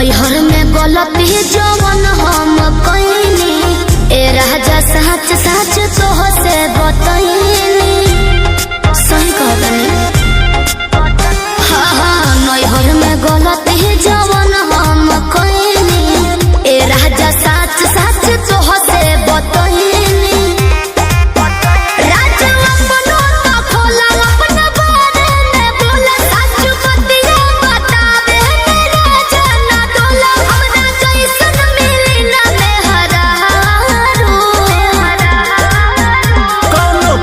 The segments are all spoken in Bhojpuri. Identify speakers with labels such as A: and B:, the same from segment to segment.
A: नैहर में गलती जवन हम कइनी ए राजा सच सच तोह से बतइनी सही कहतनी हाँ नैहर में गलती जवन हम कइनी ए राजा सच सच तोह से बतइनी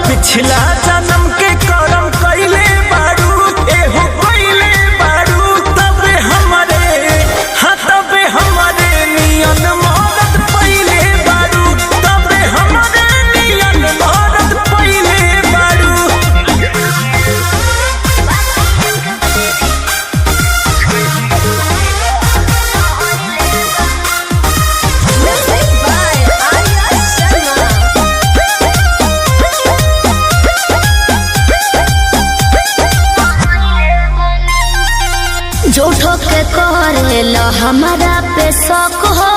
B: पिछला जन्म के करम कइले बारू एहो कइले बारू तबे हमरे हाँ तबे हमरे नियन मरद पइले बारू तबे हमरे नियन मरद पइले बारू
A: झूठो के करेला हमारा पे शौक हो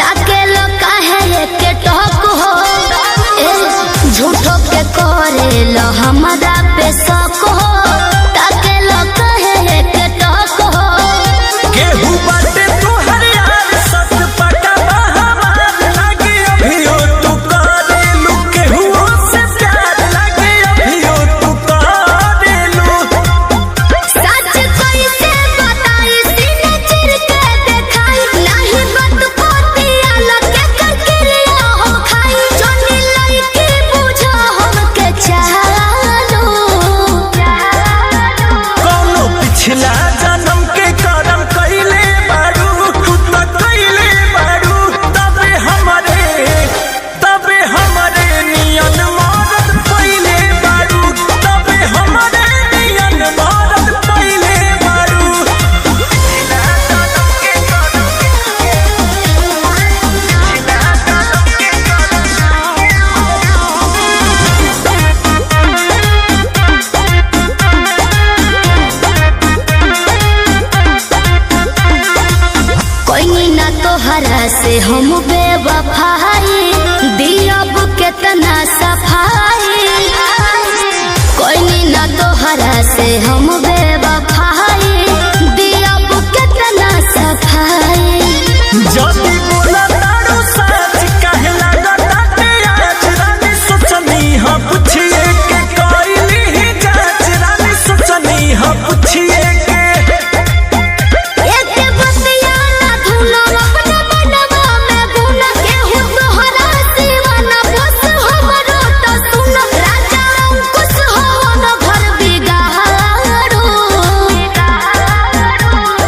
A: ताके लो काहे के टॉक हो झूठो के करेला हमारा पे शौक हो ताके लो काहे के टॉक हो
B: केहू बाटे तोहर यार सत पटा हमार लागे अभियो तू करेलू केहू से प्यार लागे अभियो तू करेलू
A: सच कैसे बताई सीने चिर के देखाई नहीं बात पोतिया लगे करके लिया हम खाई जोनी लड़की बुझो हमके चालो
B: कौनो पिछला जन्म के करम कइले बारू तू तो कइले बारू तबे हमरे नियन मरद पइले बारू तबे हमरे नियन मरद पइले बारू पिछला जन्म के करम
A: कोई ना तोहरा से हम बेवफाई दियब केतना सफाई कोई ना तोहरा से हम बेवफाई दियब केतना सफाई
B: जदी बोला तारू सच काहे लागताटे आज रानी सोचनी हाँ पूछिए के कइली ही जांच रानी सोचनी हाँ पूछिए के
A: एते बतिया ना धुनो अपना मनवा में बुन केहू तोहरा दीवाना बस हमरो तो सुन राजा अंकुश हो न घर बिगाड़ो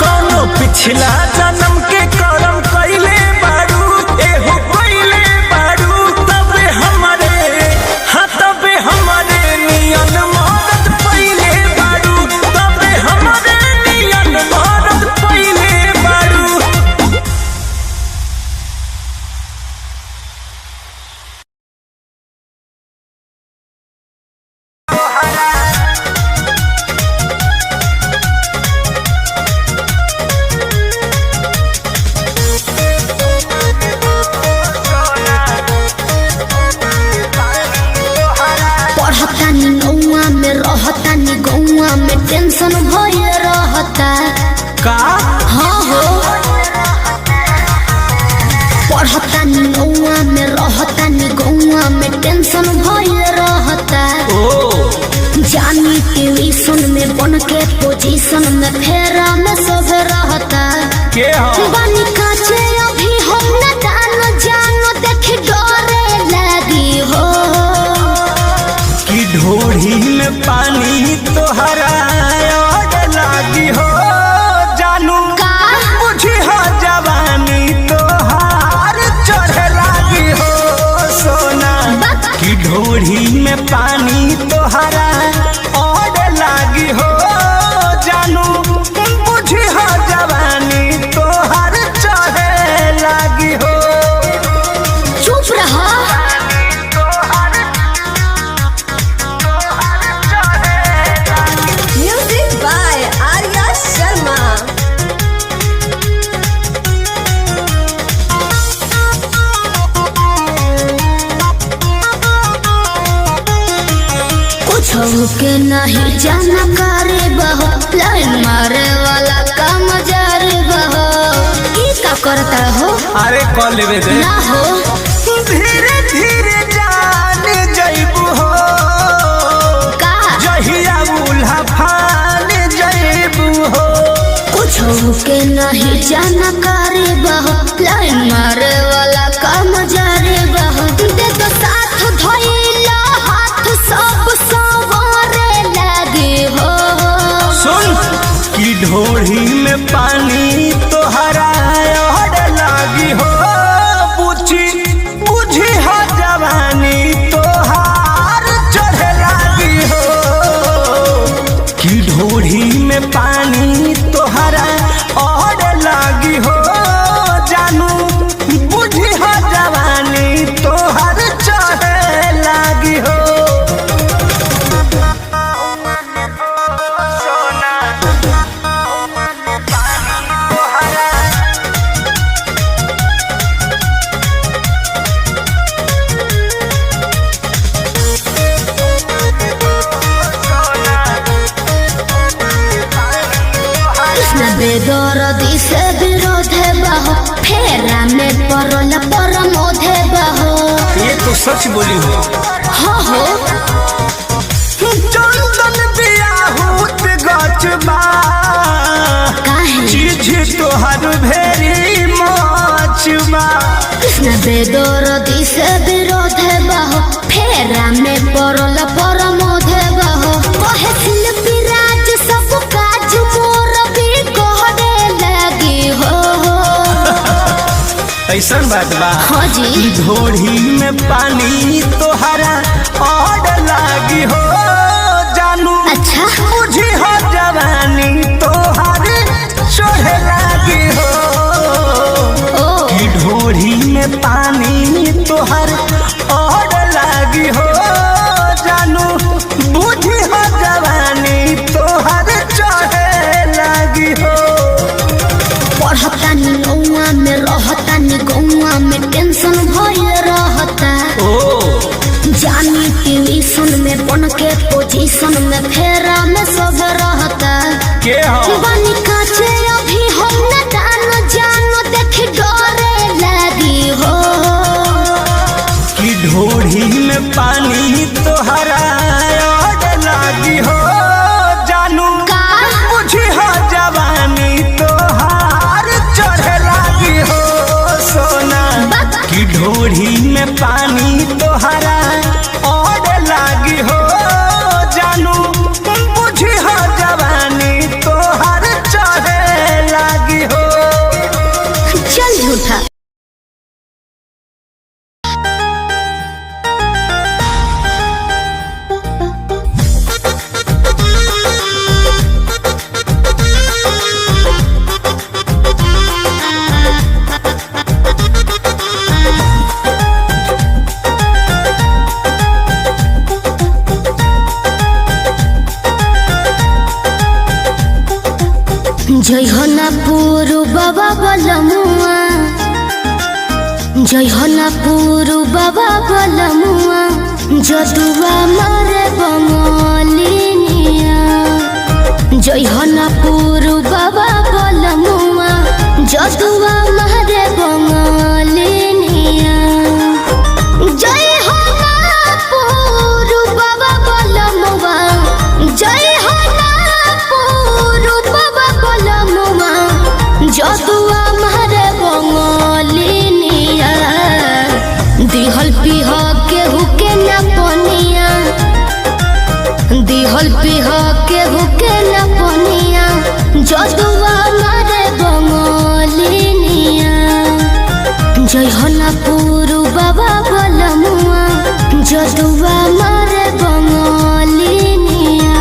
B: कौनो पिछला जन्म के करम कइले बारू एहो कइले बारू तबे हमरे हाँ तबे हमरे नियन मरद पइले बारू तबे हमरे नियन मरद पइले बारू
A: पढ़तानी नौआ में रहतानी गौआ में टेंशन भये रहता
B: का
A: हाँ हो पढ़तानी नौआ में रहतानी गौआ में टेंशन भये रहता
B: ओ
A: जानी ट्यूशन में बन के पोजीशन में फेरा में सब रहता
B: के हो
A: बानी काचे अभी हम न जानो देख डरे लगी हो
B: कि ढोढ़ी में पानी तोहरा और लागी हो जानू
A: का
B: बुझी हो जवानी तोहार चढ़े लागी हो सोना कि ढोढ़ी में पानी तोहरा और लागी हो जानू बुझी हो जवानी तोहार चढ़े लागी हो
A: चुप रहा
C: Music by Arya Sharma.
A: के नहीं जानकारी बहो, लाइन मारे वाला काम जारी बहो। ई का करता हो?
B: अरे कॉल लेवे दे
A: ना हो
B: धीरे धीरे जान जइबू हो
A: का
B: जहिया उल्हा फान जइबू हो।
A: कुछ के नहीं जानकारी बहो, लाइन मारे वाला काम जारी बहो। दे तो साथ धइला हाथ सब सवारे लगे हो।
B: सुन की ढोढ़ी में पानी तोहरा और लागी हो बुझी बुझी हो जवानी तोहार चढ़े लागी हो। की ढोढ़ी में पानी तोहरा और लागी हो जानू बुझी हो जवानी तोहार चढ़े लागी हो।
A: बेदर्दी से विरोध बहो, फेरा में परल परमोध बहो।
B: ये तो सच बोली हो।
A: हो
B: चंदन बियाहूत गचबा
A: काहे
B: चीज तोहर भेरी मचबा।
A: कृष्ण बेदर्दी से विरोध बहो, फेरा में परल परमोध बहो। कहे शिल्पी राज सब काज मोर भी कहने लगी हो।
B: ऐसन बात बा
A: हाँ जी
B: ढोढ़ी में पानी तोहरा और लागी हो जानू
A: अच्छा
B: बुझी हो जवानी तोहर चढ़े लागी हो।
A: ओ
B: की ढोढ़ी में पानी तोहर और लागी हो जानू बुझी हो जवानी तोहर चढ़े लागी हो।
A: पढ़ता नी गौआ में रहता नी गौआ में टेंशन भय रहता।
B: ओ
A: जानी ट्यूशन में बन के पोजीशन में फेरा में सब रहता।
B: के हो
A: बनी काचे अभी हम न जान देख डरे लगी हो।
B: की ढोढ़ी में पानी तोहरा और लागी हो जानू
A: का
B: बुझी हो जवानी तोहार चढ़े लागी हो सोना। की ढोढ़ी में पानी तोहरा और लागी हो जानू बुझी हो जवानी तोहार चढ़े लागी हो।
A: चल झूठा जय हो ना पूरु बाबा बलमुआ, जय हो ना पूरु बाबा बलमुआ। जदुआ मारे बंगलिनिया, जय हो ना पूरु बाबा बलमुआ। जदुआ मारे बंगलिनिया, जय हो ना पूरु बाबा बलमुआ। जय हो ना पूरु बाबा बलमुआ। जदुआ मारे बंगलिनिया, दिहल पिह केहू के न पनिया, दिहल पिह केहू के न पनिया। जदुआ मारे बंगलिनिया, जय हो ना पूरु बाबा बलमुआ। जदुआ मारे बंगलिनिया।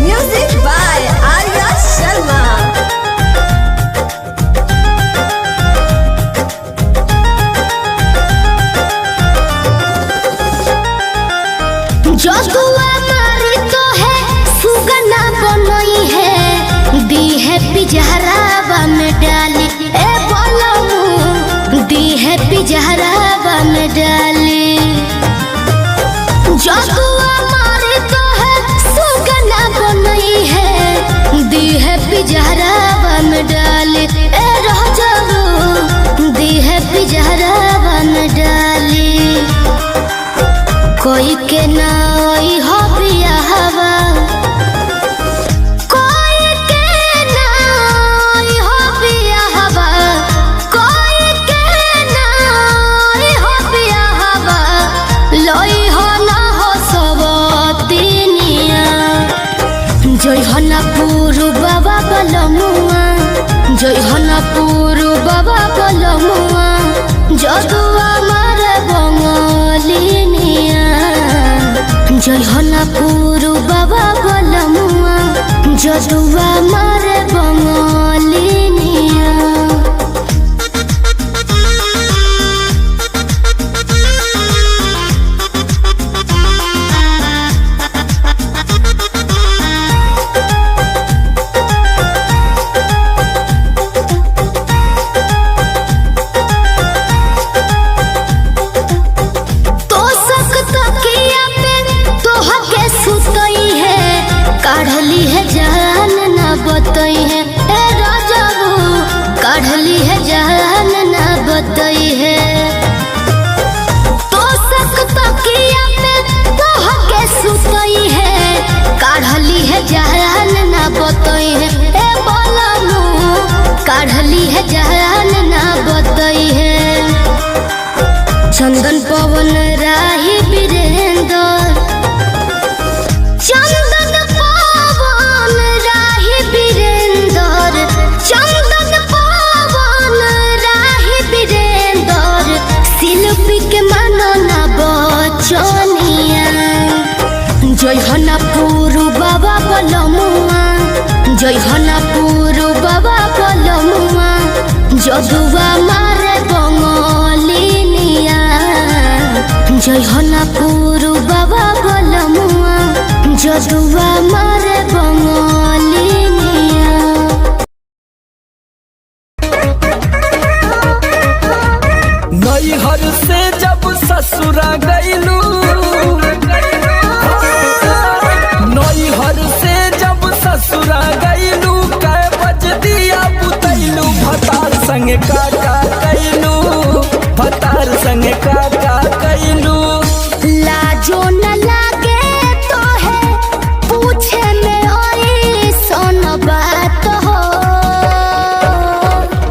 C: Music by Arya Sharma.
A: जदुआ मारी तो है सुगना बनई है, दी है पिजहरावा में डाल। कोई के नाई हो बियाहवा कोई के नाई हो बियाहवा कोई के नाई हो बियाहवा लोई हो ना हो सबतिनिया जय हना पुरु बाबा बलमुआ जय हना पुरु बाबा बलमुआ जदुआ मारे बंगलिनिया जय हना पुरु बाबा बलमुआ जदुआ मारे बंगलिनिया काढ़ली है जान ना बतई है ए राजाबू काढ़ली है जान ना बतई है तो सकता किया पे तोह के सुतई है काढ़ली है जान ना बतई है ए बोलनू काढ़ली है जान ना बतई है चंदन पवन राही वीरेंद्र चंदन पवन राही वीरेंद्र चंदन पवन राही वीरेंद्र शिल्पी के मनना बचनिया जय हना पुरु बाबा बलमुआ जय हना पुरु बाबा बलमुआ जदुआ मारे बंगलिनिया जय हना पुरु बाबा बलमुआ जदुआ मारे बंगलिनिया
B: नैहर से जब ससुरा गईलू नैहर से जब ससुरा गईलू कै बज दिया बुतैलू भतार संगे काका कैलू भतार संगे काका कैलू
A: लाजो न लागे तो है पूछे में ओई सोन बात हो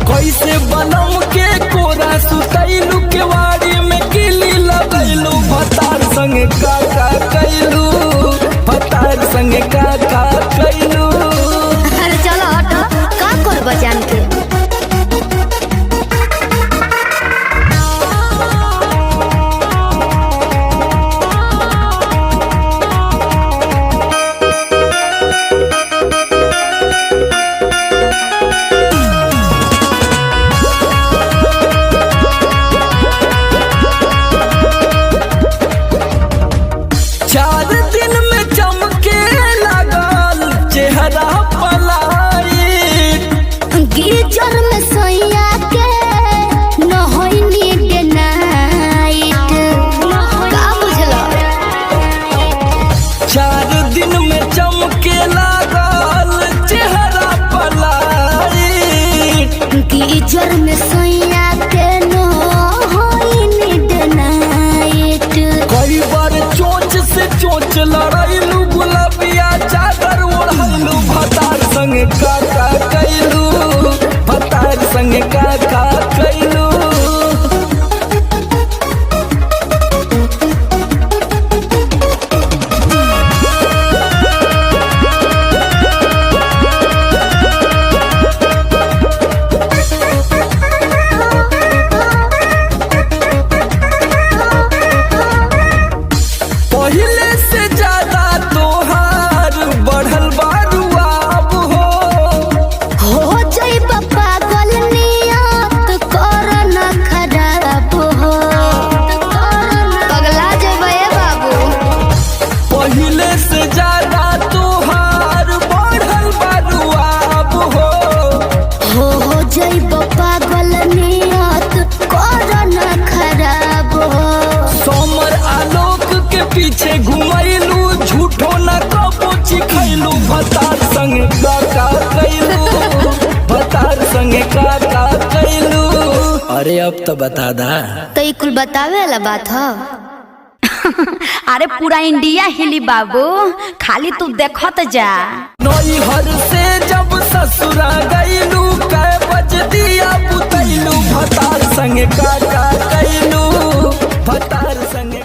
B: कैसे बनम के कोरा सुतैलू केवाड़ी में किली लगैलू भतार संगे काका कैलू भतार संगे काका कैलू
A: अरे चलो हटो का कर बजान के गिरजर में सोया के न होइनी डे नाइट का बुझलो
B: 4 दिन में चमके लागल चेहरा पलाइट
A: गिरजर में सोया के न होइनी डे नाइट
B: कई बार चोंच से चोंच लड़ाइलू गुलाबिया चादर ओढ़लू भतार संगे काका कैलू भतार संगे काका कैलू पहले से ज्यादा तोहार बढ़ल बारुआब
A: हो जाई पागल नियत कर न खराब हो पगला जेबे बाबू
B: पहले से ज्यादा तोहार बढ़ल बारुआब
A: हो जाई पागल नियत कर न खराब हो
B: सोमर आलोक के पीछे घुमैलू झूठो न कबो चिखैलू भतार संगे काका कैलू भतार संगे काका कैलू अरे अब तो बता दा
A: तो कुल बतावे वाला बात हो
D: अरे पूरा इंडिया हिली बाबू, खाली तू देखत जा।
B: नैहर से जब ससुरा गईलू कै बज दिया बुतैलू भतार संगे का कैलू भतार संगे।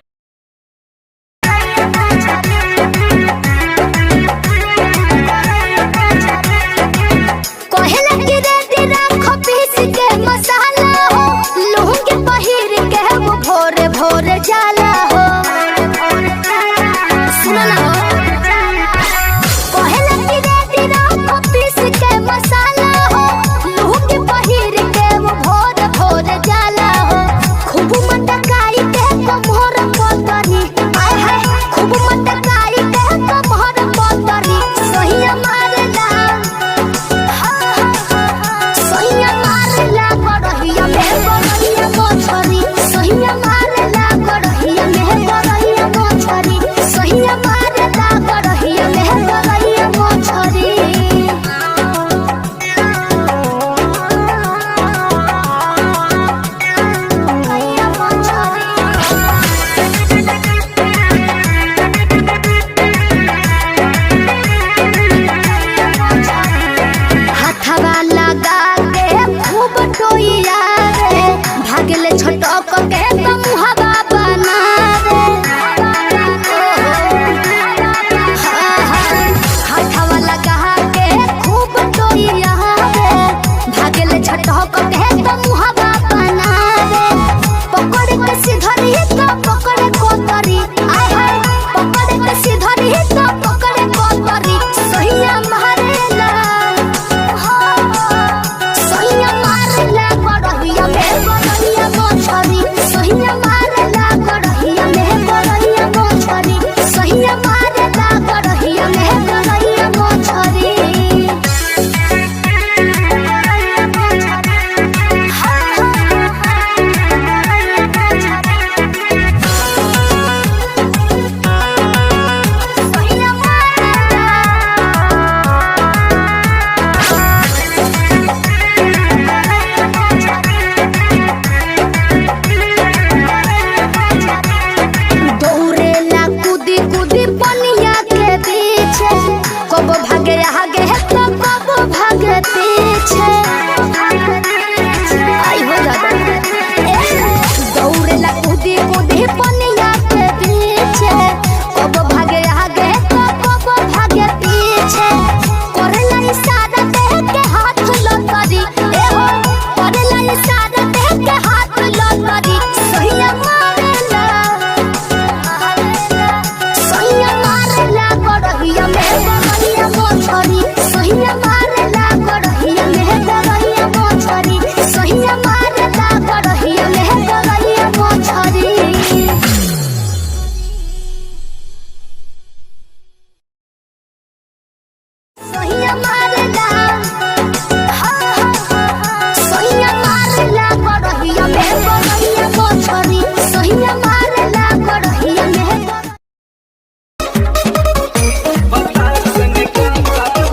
A: कोहला की रेती राखो पीस के मसाला हो, लुंगी पहिर के वो भोरे भोरे जाला हो। सुनो ना कोहला की रेती राखो पीस के मसाला हो, लुंगी पहिर के वो भोरे भोरे जाला हो। खूब मटकाई के कमर पतरी, आय हाय खूब मटकाई के कमर पतरी, सोहिया मारेला सोहिया मारेला गड़हिया में गड़हिया मोछरी, सोहिया मारेला गड़हिया में गड़हिया मोछरी, सोहिया मारेला गड़हिया में गड़हिया मोछरी। हथवा लगा के खूब टोइया रे, भागले छटक के मुहबा बना रे। हथवा लगा के खूब टोइया रे, भागले छटक के मुहबा बना रे। पकड़ के सिधरी तो पकड़ कोतरी, आय हाय पकड़ के सिधरी तो पकड़ कोतरी, सोहिया मारेला सोहिया मारेला गड़हिया में गड़हिया मोछरी, सोहिया मारेला गड़हिया में गड़हिया मोछरी, सोहिया मारेला गड़हिया में गड़हिया मोछरी। सोहिया दौड़ेला कूदी कूदी पनिया के पीछे, कब भागे आगे तो कब भागे पीछे। आई हो दादा दौड़ेला कूदी कूदी पनिया के पीछे, कब भागे आगे तो कब भागे पीछे। करेला इशारा देह के हाथ लतरी, ए हो करेला इशारा देह के हाथ लतरी, सोहिया मारेला सोहिया मारेला गड़हिया में गड़हिया मोछरी, सोहिया मारेला गड़हिया में गड़हिया मोछरी, सोहिया मारेला गड़हिया में गड़हिया मोछरी। सोहिया मारेला सोहिया मारेला गड़हिया में गड़हिया मोछरी, सोहिया मारेला गड़हिया में
B: भतार संगे का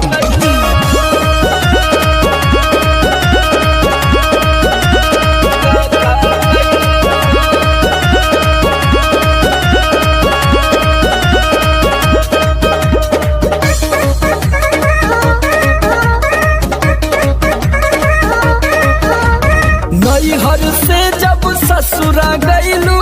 B: कैलू नैहर से जब ससुरा गईलू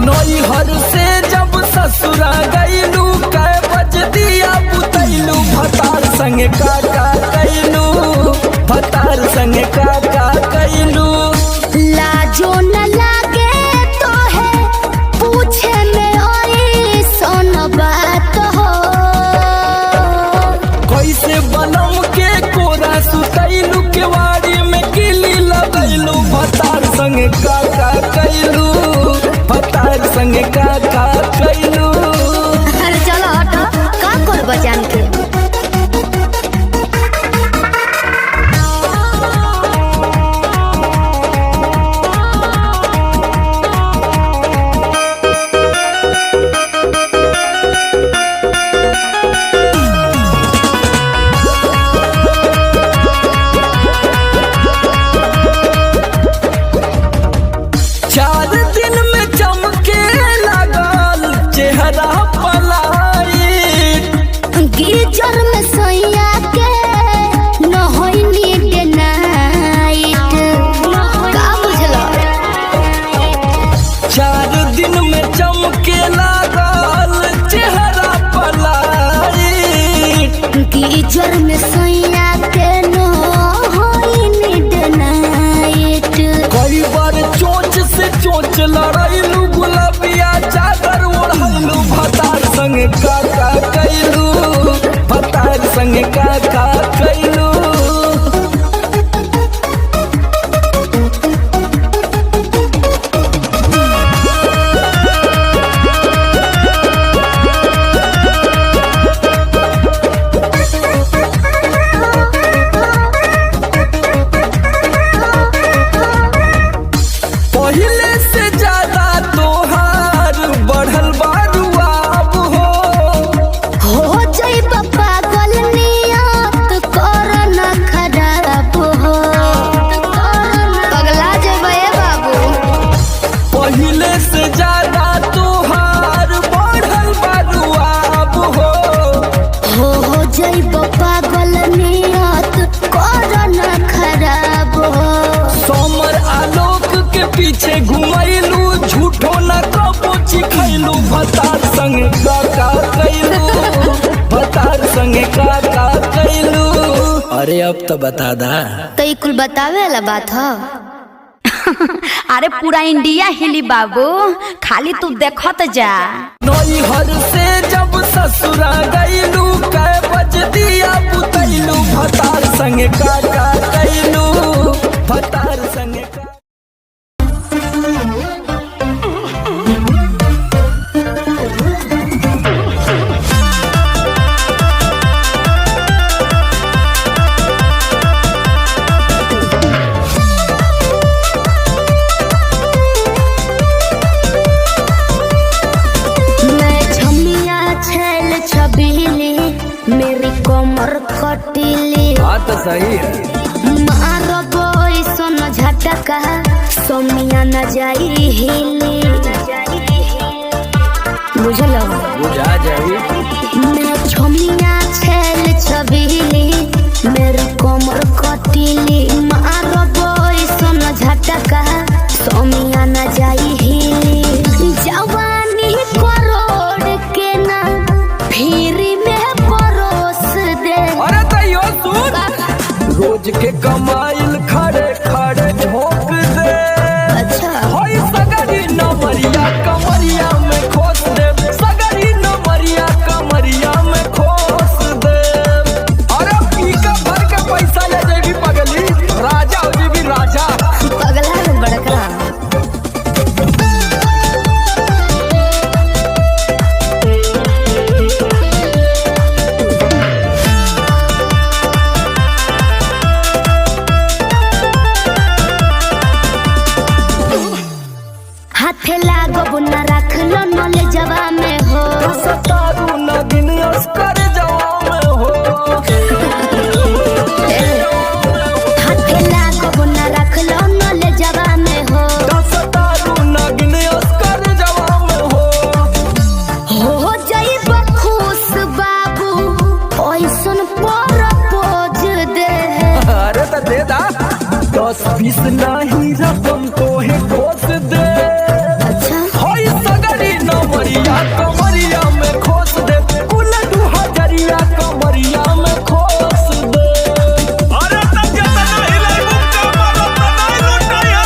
B: नैहर से जब ससुरा गईलू कै बज दिया बुतैलू भतार संगे का कैलू भतार संगे का कैलू।
A: लाजो न लागे तो है पूछे में ओई सोन बात हो।
B: कैसे बनम के कोरा सुतैलू केवाड़ी में किली लगैलू भतार संगे का कैलू भतार संगे का कैलू।
A: अरे चलो हटो का कर बजान के
B: भतार संगे का कैलू, भतार संगे का कैलू। अरे अब तो बता दा।
A: तो ये कुल बतावे वाला बात है।
D: अरे पूरा इंडिया हिली बाबू, खाली तू देखत जा।
B: नैहर से जब ससुरा गईलू, कै बज दिया बुतैलू, भतार संगे का कैलू, भतार संगे का।
A: मेरी कमर कटीली
B: बात सही है।
A: मारो बोई सोनो झटका, सोमिया न जाई हिली। बुझलो
B: बुझा जाई।
A: मैं छोमिया छेल छबीली, मेरी कमर कटीली। मारो बोई सोनो झटका, सोमिया न जाई हिली। जवानी करोड़ के ना फिरी
B: रोज के कमाइल खड़े खड़े ठोक दे।
A: अच्छा
B: होई सगरी नमरिया कमरिया में खोस दे, सगरी नमरिया कमरिया में खोस दे। अरे पीका भर के पैसा ले जेबी पगली, राजा हो जेबी राजा।
A: पगला है बड़का। हाथे लागो बुना रख लो नले जवा में हो,
B: सतारू नगिन अस्कर जवा में हो।
A: हाथे लागो बुना रख लो नले जवा में हो,
B: सतारू नगिन अस्कर जवा में हो
A: जाइब खुश बाबू, ओइसन पर पोज दे।
B: अरे तो दे दा 10-20 नहीं रकम तो है खोस दे। होई सगरी नमरिया कमरिया में खोस दे, कुल 2000 कमरिया में खोस दे। अरे तब जतना हिलाई मुक्का मारो तना लुटाया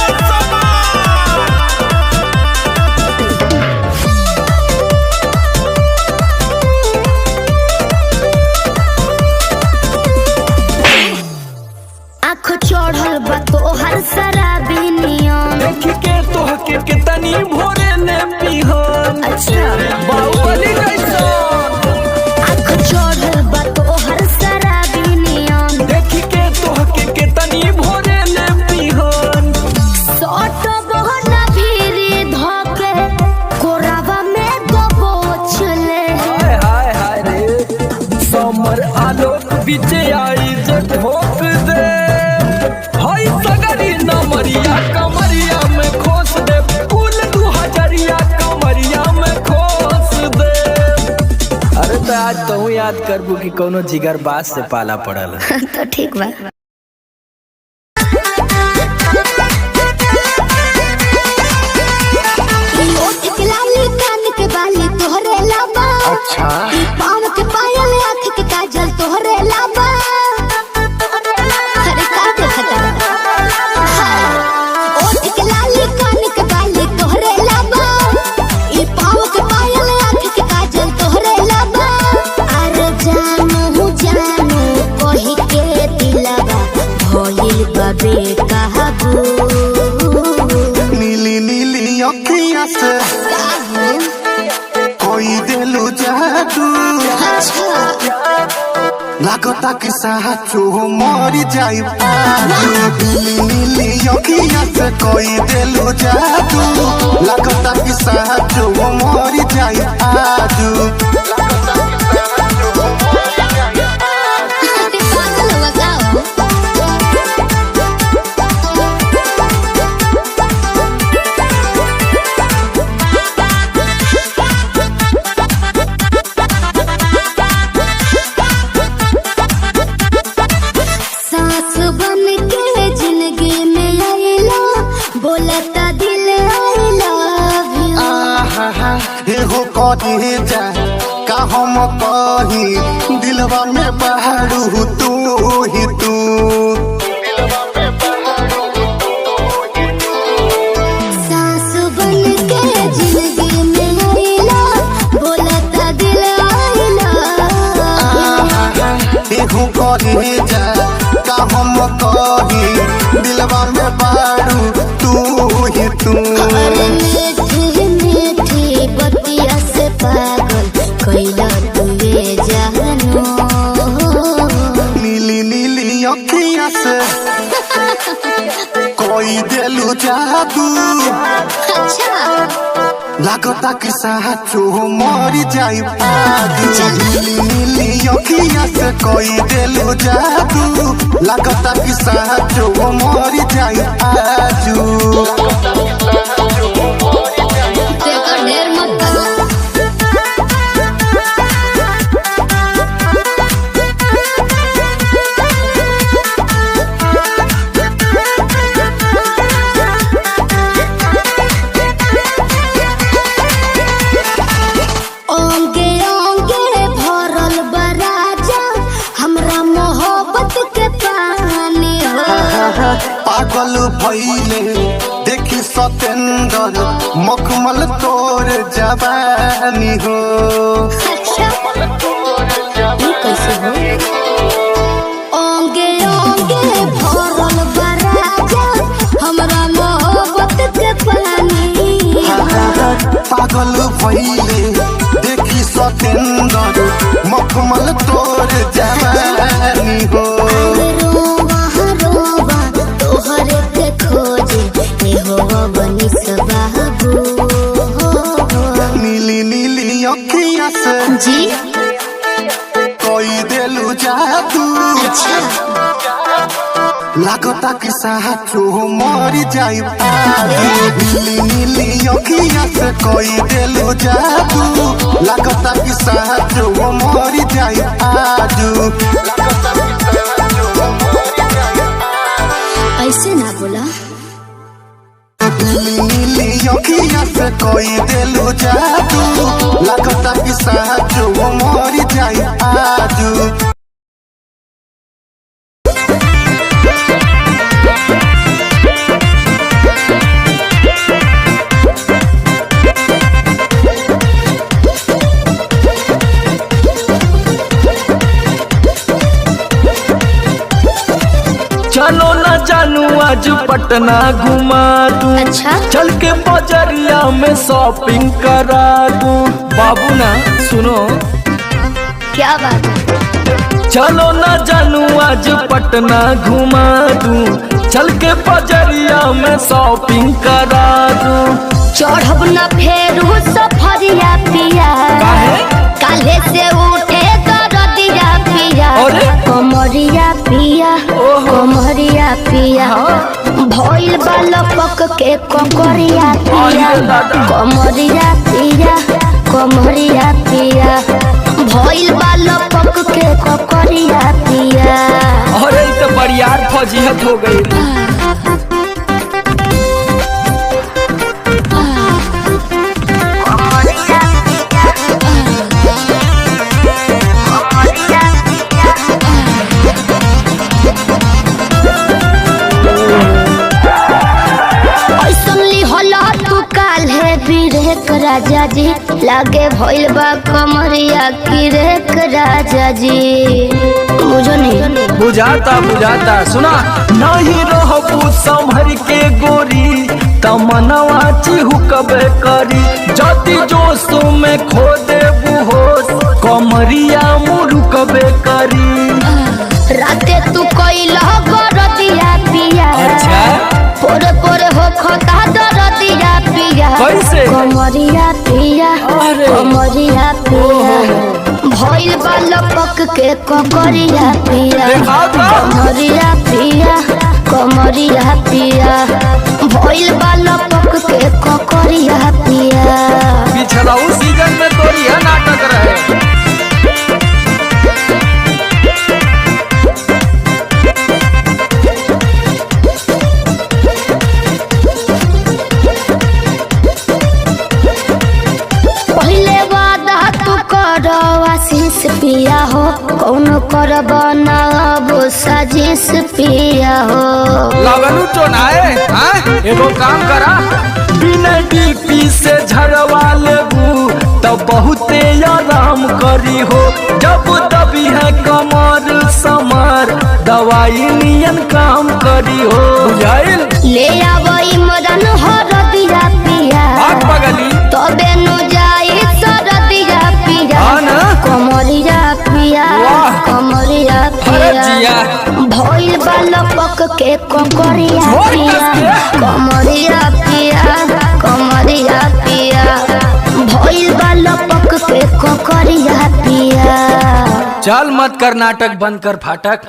A: आँख चढ़ल बा तोहर शराबी नियम,
B: देख के तोहके कितनी भोरे ने पिहन।
A: अच्छा
B: बाहुबली जैसा
A: आँख चढ़ल बा तोहर शराबी नियम,
B: देख के तोहके कितनी भोरे ने पिहन।
A: सोट बहना भीरी धोके कोरावा में दबोच ले।
B: हाय हाय हाय रे समर आलोक बीच आई जे ठोक दे। हाय सगरी नमरिया कमरिया में खोस दे, कुल 2000 कमरिया में खोस दे। अरे तो आज तू याद करबू कि कोनो जिगर बास से पाला पड़ल।
A: तो ठीक बा।
B: अच्छा
A: पाँव के पायल आँख के काजल तोहरे लाबा। अरे का देखता ओठ के लाली कान के बाली तोहरे लाबा। ई पाँव के पायल आँख के काजल तोहरे लाबा। अरे जानू जानू कही के दिलवा भइल बा बेकाबू।
E: नीली नीली अखियाँ से कोई दिलू जादू, लागता कि साचो मरी जाई पादू। नीली नीली अखियाँ से कोई दिलू जादू, लागता कि साचो मरी जाई पादू।
A: सांस बन के जिंदगी में आइला, बोलता दिल आई लव यू।
E: एहो कहे जा का हम कही दिलवा में बहारू तू ही तू।
A: सास बन के जिंदगी में आइला बोलता दिल आइला।
E: एहो कहे जा का हम कही दिलवा में बहारू तू ही तू।
A: मीठी मीठी बतिया से पागल कैला तुए जानो।
E: नीली नीली अखियाँ से कोई दिलु जादू।
A: अच्छा
E: लागता कि साचो मरी जाई पागल। नीली नीली अखियाँ से कोई दिलु जादू। लागता कि साचो मरी जाई आजू।
A: देखो ढेर मत करो। ओंगे ओंगे भरल बराजा हमरा मोहब्बत के पानी हो।
E: पागल भइले देखी सतेंदर मखमल तोर जवानी हो।
A: अच्छा ये कैसे हो? ओंगे ओंगे भरल बराजा हमरा मोहब्बत के पानी हो।
E: पागल भइले देखी सतेंदर मखमल तोर जवानी हो।
A: रोवा रोवा तोहरे के खोजे ए हो बनी सबाबू।
E: नीली नीली अखियाँ से
A: जी
E: कोई दिलु जादू।
A: अच्छा
E: लागता कि साचो मरी जाई पागल। नीली नीली अखियाँ से कोई दिलु जादू। लागता कि साचो मरी जाई आजू।
A: ऐसे ना बोला।
E: नीली नीली अखियाँ से कोई दिलु जादू। लागता कि साचो मरी जाई आजू।
B: चलो ना जानू आज पटना घुमा दूं।
A: अच्छा
B: चल के बजरिया में शॉपिंग करा दूं। बाबू ना सुनो
A: क्या बात है?
B: चलो ना जानू आज पटना घुमा दूं। चल के बजरिया में शॉपिंग करा दूं।
A: चढ़ब न फेरू सफरिया पिया।
B: काहे?
A: काले से उठे दरदिया पिया।
B: अरे?
A: कमरिया पिया कमरिया पिया। भइल बालपक के ककरिया पिया।
B: अरे दादा।
A: कमरिया पिया कमरिया पिया। भइल बालपक के ककरिया पिया।
B: अरे ई तो बरियार फजीहत हो गई।
A: राजा जी लागे भइल बा कमरिया की रेख राजा जी। मुझो नहीं
B: बुझाता बुझाता सुना नहीं रहबू संभर के गोरी तमनवा चिहुकबे करी। जति जोश में खो देबू होश कमरिया मुरुकबे करी।
A: राते तू कैला गरदिया पिया।
B: अच्छा
A: पोरे पोरे हो खता दरदिया पिया।
B: कैसे?
A: कमरिया पिया
B: अरे।
A: कमरिया पिया। भइल बालपक के ककरिया पिया।
B: देखाओ तो।
A: कमरिया पिया कमरिया पिया। भइल बालपक के ककरिया पिया।
B: पिछला उस सीजन में तो यह नाटक रहे।
A: दिनेश पिया हो।
F: लगलू तो नाए एगो काम करा
B: बिना डीपी से झड़वा लेबू तब बहुते आराम करी हो। जब दबी है कमर समर दवाई नियन काम करी हो। बुझाइल
A: ले आवई मदन हरदिया पिया
F: आग पगली
A: तबे नु जाई सरदिया पिया।
F: हाँ ना?
A: कमरिया पिया
F: वाह।
A: कमरिया
F: अरे
A: पिया
F: जिया
A: भइल बालपक के ककरिया
F: झोर
A: पिया।
F: कस के।
A: कमरिया पिया कमरिया पिया भइल बालपक के ककरिया पिया।
F: चल मत कर नाटक बंद कर फाटक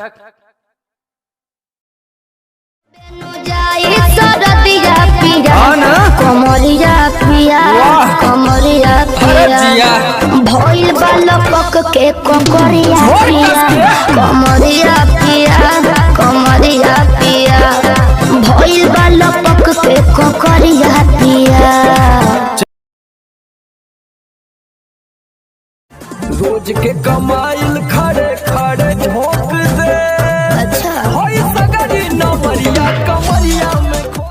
A: जाई सरदिया पिया
F: हाँ ना?
A: कमरिया पिया
F: वाह।
A: कमरिया
F: अरे
A: पिया
F: जिया
A: भइल बालपक के ककरिया
F: झोर
A: पिया।
F: कस के।
A: कमरिया पिया कमरिया पिया भइल बालपक के ककरिया पिया।
B: रोज के कमाइल खड़े खड़े झोंक दे।
A: अच्छा
B: होई सगरी नमरिया कमरिया में खो।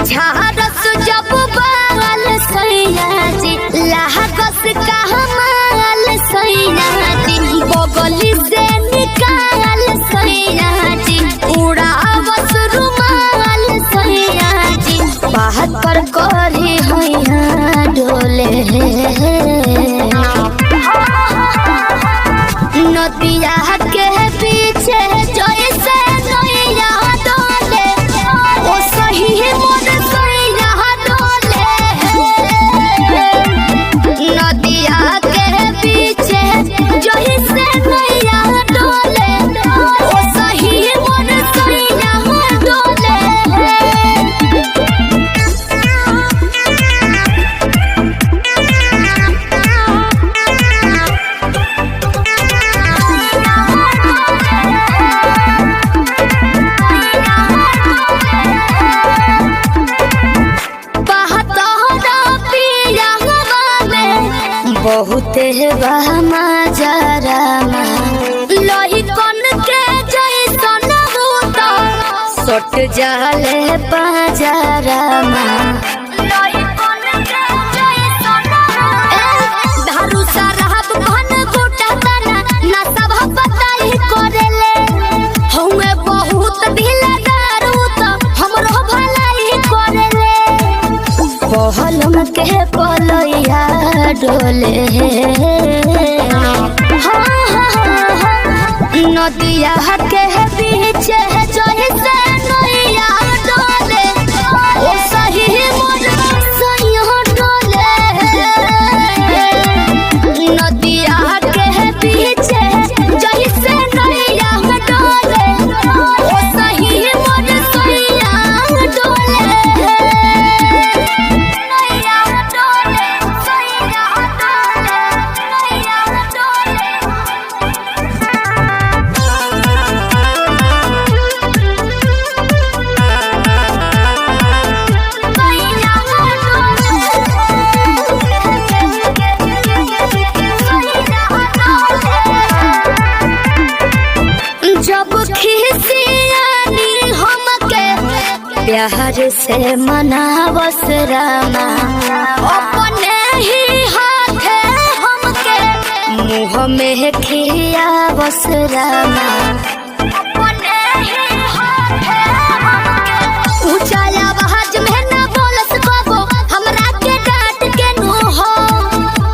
A: झारस जब बाल सैया जी लाहकस का हमाल सैया जी बगली से निकाल सैया जी उड़ावस रुमाल सैया जी बात पर करे हैया डोले नदिया के पीछे जैसे नैया डोले ओ सही मोर सैया डोले। नदिया के पीछे जैसे नैया डोले ओ सही मोर सैया डोले। बहुत बहमा जरा लोही कन के जैसन होता सट जाले पाजरा धारू साहब भन गोटा तना ना सब बताई करेले हमें बहुत ढीला दारू तो हमरो भलाई करेले। पहलम के पलैया डोले नदिया के पीछे जैसे नैया डोले ओ सही मोर सैया डोले। नदिया के पीछे जैसे नैया डोले ओ सही मोर सैया डोले। जब खिसियानी हमके प्यार से मनावस रामा अपने ही हाथे हमके मुँह में खियावस रामा। अपने ही हाथे हमके ऊंचा आवाज में ना बोलस बाबू हमरा के डांट के नु हो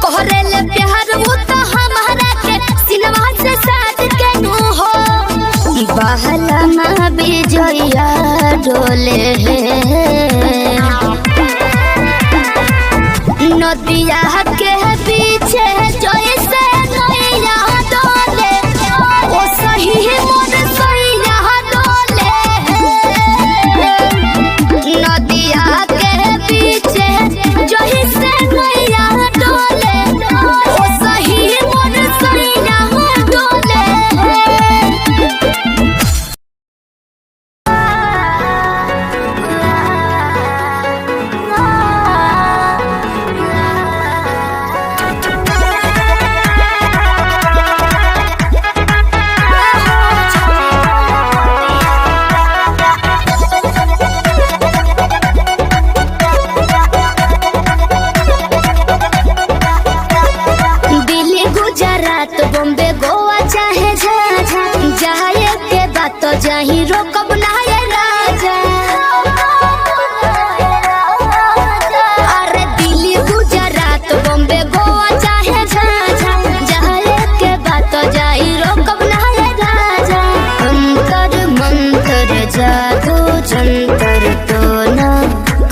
A: कहरेले प्यार वो तो हमारा के सिनवा से साथ के नु हो। बहला विजया डोले नदिया के पीछे जैसे नैया डोले ओ सही मोर सैया डोले। नदिया के पीछे जैसे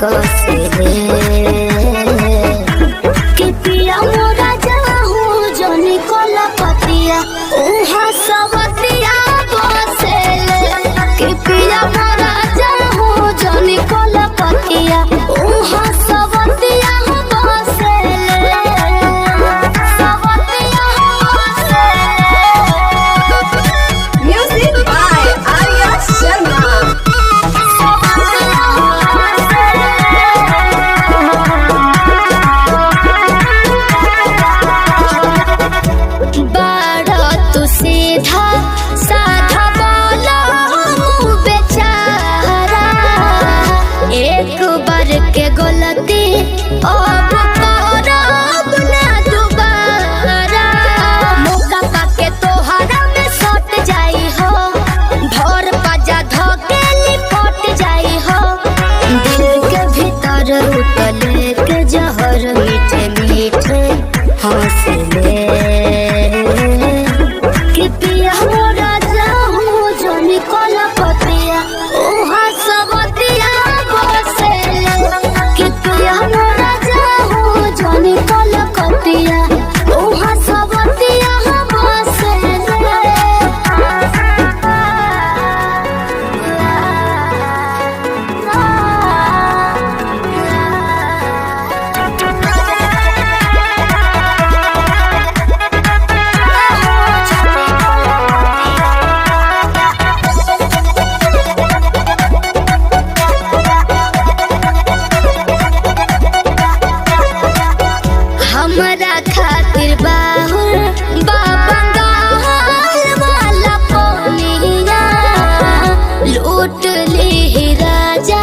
A: कसे कि पिया मोरा जाहू जनी कोला पतिया उहाँ सवतिया बसेले कि पिया मोरा जाहू जनी कोला पतिया उहाँ सवतिया बसेले सवतिया बसेले।
C: Music by Arya Sharma.
A: बाड़ा तू सीधा साधा बोला मुँह बेचारा एक बार के गलती अब करब ना दोबारा मौका पाके तोहरा में सट जाई हो भर पाजा धके लिपट जाई हो दिल के भीतर उतले के जहर मीठे मीठे हंसले कि पिया मोरा जाहू जनी कोला पतिया उहाँ सवतिया बसेले कि पिया मोरा जाहू जनी कोला पतिया उहाँ सवतिया हमरा खातिर बाहुर बाबंगाल वाला पोनिया लूट ली राजा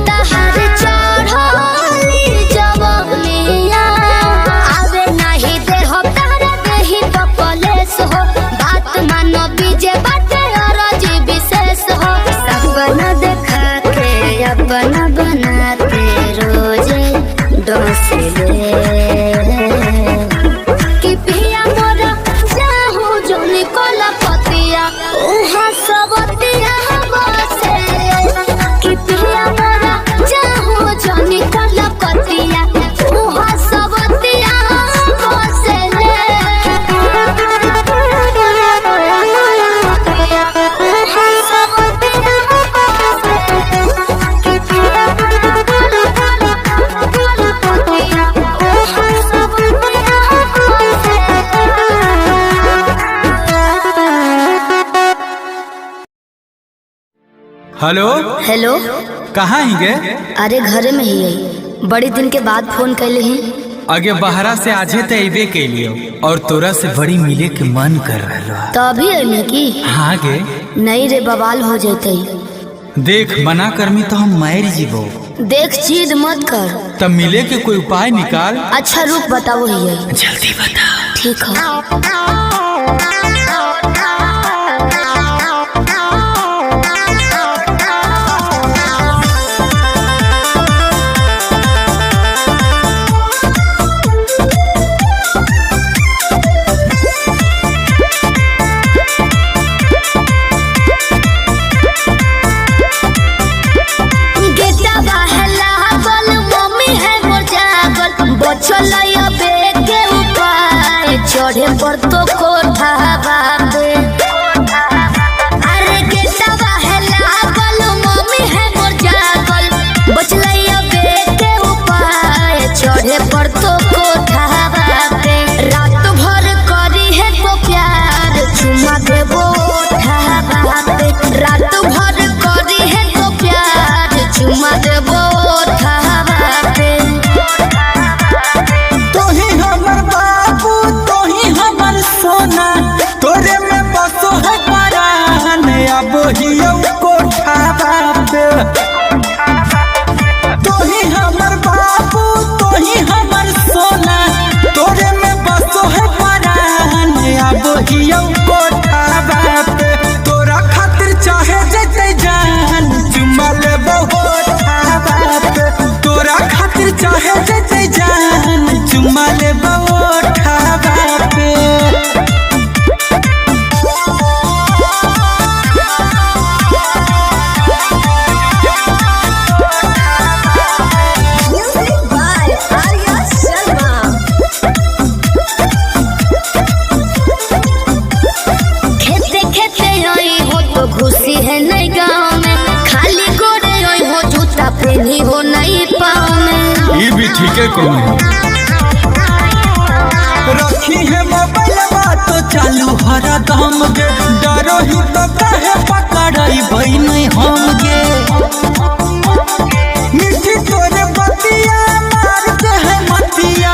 A: तहार चढ़ली जवनिया आवे नहीं दे हो तारा देही तो कलेस हो बात मानो बीजे बाटे अरज विशेष हो सपना देखा के अपना बनाते रोजे डोसले कि पिया मोरा जाहू जनी कोला पतिया उहाँ सवतिया बसेले कि पिया मोरा जाहू जनी कोला पतिया उहाँ सवतिया बसेले उहाँ सवतिया कि पिया
F: हेलो
A: हेलो
F: कहाँ ही गए?
A: अरे घरे में ही है बड़ी दिन के बाद फोन कैले ही
F: आगे बाहरा से आजे तो अबे के लिए और तोरा से बड़ी मिले के मन कर रहा
A: तो अभी अइले की
F: हाँ गे
A: नहीं रे बवाल हो जैते
F: देख मना करमी तो हम मार जीवो
A: देख चीज मत कर
F: तब मिले के कोई उपाय निकाल।
A: अच्छा रुक बताओ ही है
F: जल्दी बता।
A: ठीक है चढ़े पर तो कोठा बाबे अरे गेटवा है लागल मम्मी है मोर जागल बचलैया बेटे उपाय चढ़े पर तो कोठा बाबे रात भर करी है तो प्यार चुमा देबो ओठा बाबे रात भर करी है तो प्यार चुमा देबो ओठा बाबे
B: तोही हमर बाबू तोही हमर सोना तोरे
F: के कौन है?
B: रखी है मोबाइल तो चालू हरा दम गे, डरो ही तो कहे पकड़ाई भई नहीं हम गे। मीठी तोरे बतिया मार दे है मतिया,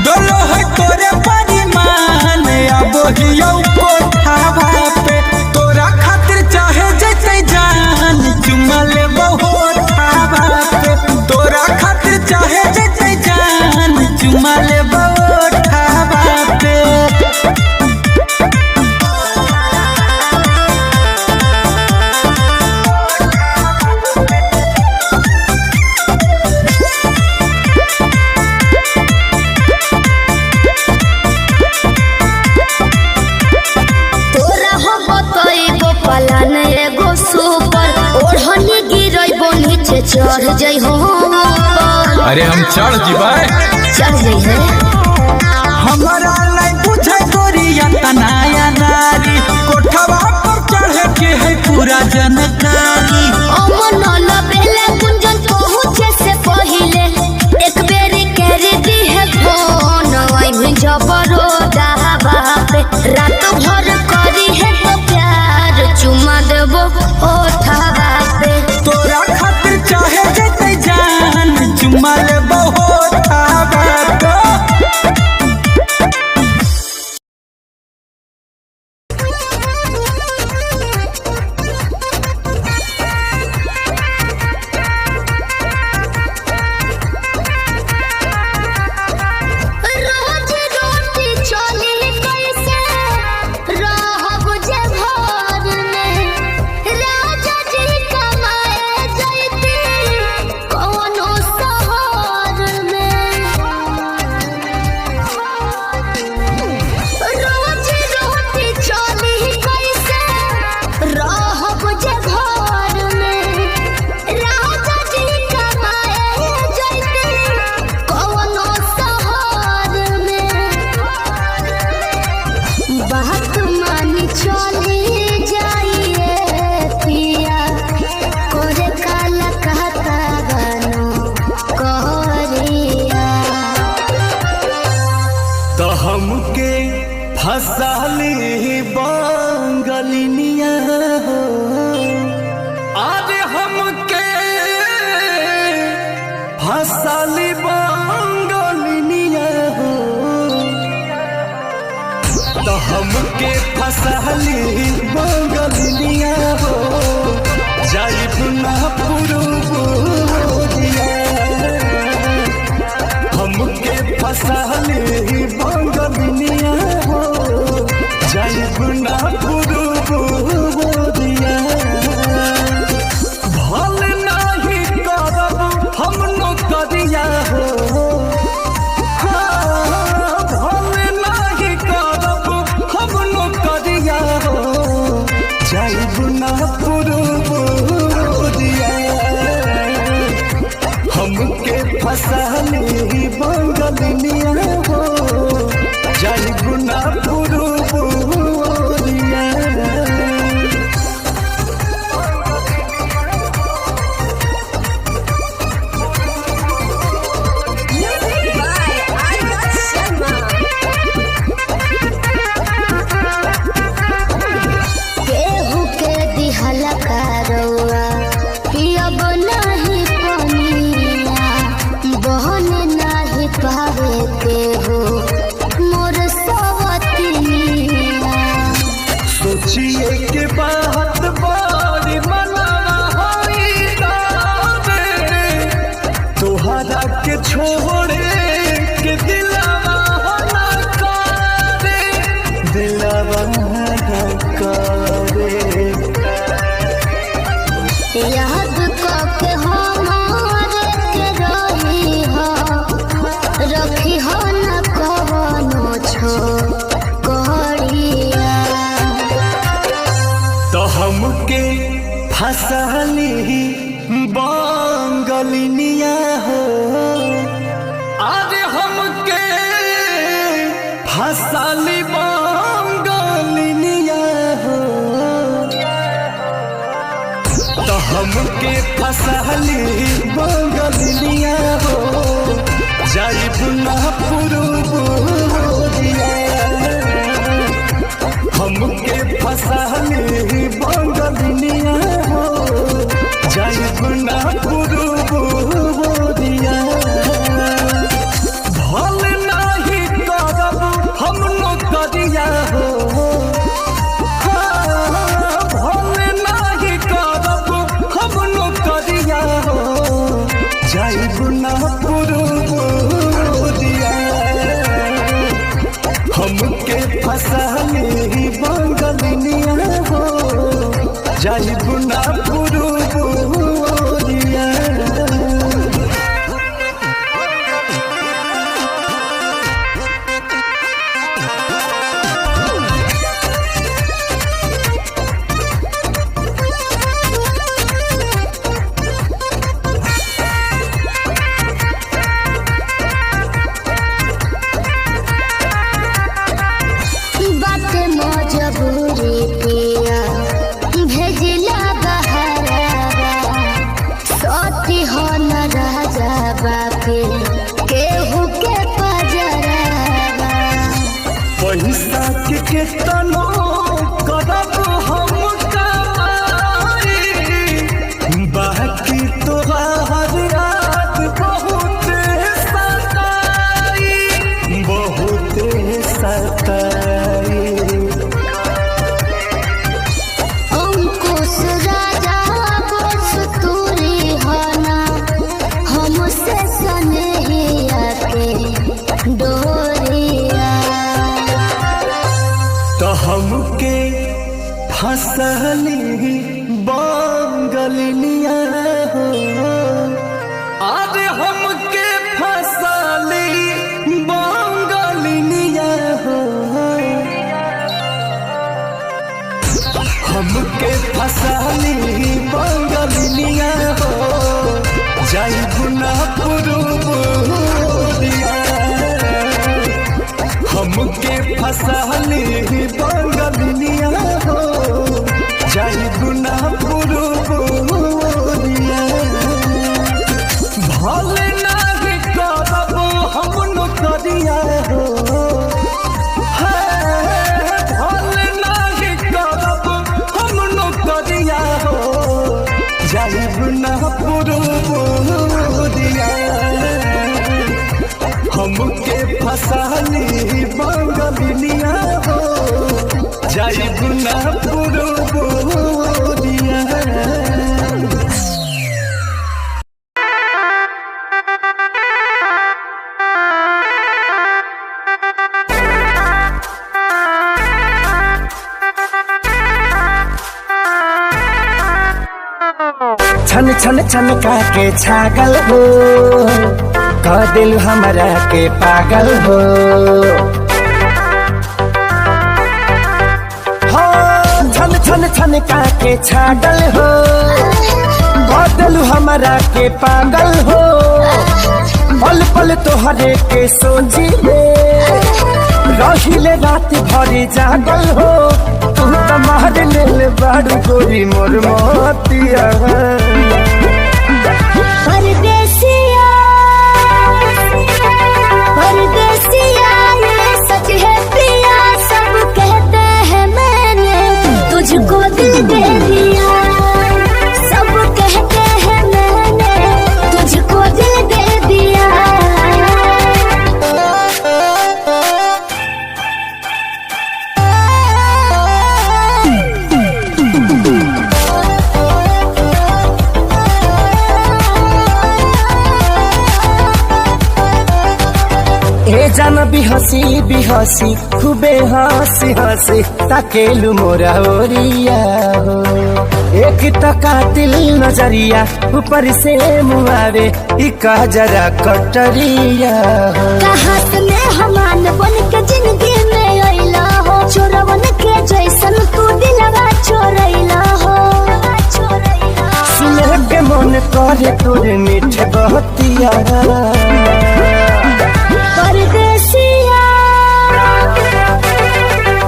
B: डोलो है तोरे परिमान अब हियो कोठावा पे। तोरा खातिर चाहे जैसे जान चुमा ले बहुत ठावा पे। तोरा खातिर चाहे जैसे जान चुमा ले बहुत ठावा पे।
A: तोरा हो बतइबो पलान एगो सुपर, ओढ़नी गिरइबो नीचे चढ़ जइ हो ऊपर।
F: अरे हम चढ़ जीवाए।
A: चढ़ जइ है
B: हमारा नहीं बुझे गोरिया तनाया नारी, कोठवा पर चढ़े के है पूरा जनकारी।
A: अमन लबेले कुंजन पहुँचे से पहिले एक बेरी कर दी है फोन। ओइमे जबरो दावा पे रात भर करी है तो प्यार चुमा देबो ओठावा पे।
B: तोरा खातिर चाहे जैसे जान चुमा ले बहुत ठावा पे।
A: रोज रोटी चली कैसे रहब जे घर में, राजा जी कमाए जैती कौनो शहर में। रोज रोटी चली कैसे रहब जे घर में, राजा जी कमाए जैती कौनो शहर में। बात मानी चली जाइए पिया, करे काला कहता गानो कहरिया।
B: तो हमके फसाली बांगलिनिया हो, आज हमके फसाली बांगलिनिया हो। तो हमके फसाली बांगलिनिया हो, जाइब ना पुरुबोरिया। हमके फसाली बांगलिनिया हो, जाइब ना पुरुबोरिया। भल नाही करब हम नौकरिया हो, हाँ, भल नाही करब हम नौकरिया हो, जाइब ना पुरुबोरिया। हमके फसाली बांगलिनिया हो, जाइब ना पुरुबोरिया।
C: Music by Arya Sharma.
A: केहू के दिहल करौआ पियब नहीं पनिया, बहन नहीं पावे केहू मोर सवतिनिया।
B: सोचिए के बात बारी मनाना होई दावे, तोहरा के छोड़े के दिलावा ना करे, दिलावा ना करे।
A: याद करके हमारे के रही हो, रखी हो न कवनो छो करिया।
B: तो हमके फसाली बांगलिनिया हो, आज हमके फसाली बांगलिनिया हो। तो हमके फसाली बांगलिनिया हो, जाइब ना पुरुबोरिया हमके फसाली बंगलिनिया हो जाइब ना पुरुबोरिया भल नहीं करब हम नौकरिया हो भल नहीं करब हम नौकरिया हो जाइब ना पुरुबोरिया हमके फसाली बंगलिनिया हो जाइब ना पुरुबोरिया
A: बात मजबूरी पिया भेजिला बहरावा सती हो न राजा बापे केहू के पजरावा
B: पैसा के केतनो करब हम कमाई बाकी तोहार याद बहुत सताई
A: अंकुश राजा बस तूरी होना हमसे सनेहिया के डोरिया
B: तो हमके फसली बंगलिनिया हो अरे हमके फसली बंगलिनिया हो हमके फसली बंगलिनिया हो जाइब ना पुरुबोरिया हमके फसली बंगलिनिया हो जाइब ना पुरुबोरिया भले नहीं करब हम नौकरिया हो भले नहीं करब हम नौकरिया हो जाइब ना पुरुबोरिया हमके फसाली बंगलिनिया हो जाइब ना पुरुबोरिया
G: छन छन छन के छागल हो कह दिल हमरा के पागल हो छन छन छन के छागल हो कह दिल हमरा के पागल हो पल पल तोहरे के सोची रहिले रात भरी जागल हो तू तो मार लेल बाड़ू गोरी मोर मोतिया
A: परदेसिया परदेसिया ये सच है प्रिया सब कहते हैं मैंने तुझको दिल दे दिया सब कहते हैं मैंने तुझको दिल दे दिया
G: जान बिहसी खूबे हंसी हंसी ताकेलु मोरा ओरिया हो एक तो कातिल नजरिया ऊपर से मुआरे इका जरा कटरिया हो
A: कहाँ से मेहमान बन के जिंदगी में अइला हो चोरवन के जैसन तू दिलवा चोरैला हो
G: सुने के मन करे तोरे मीठे बहतिया
A: परदेसिया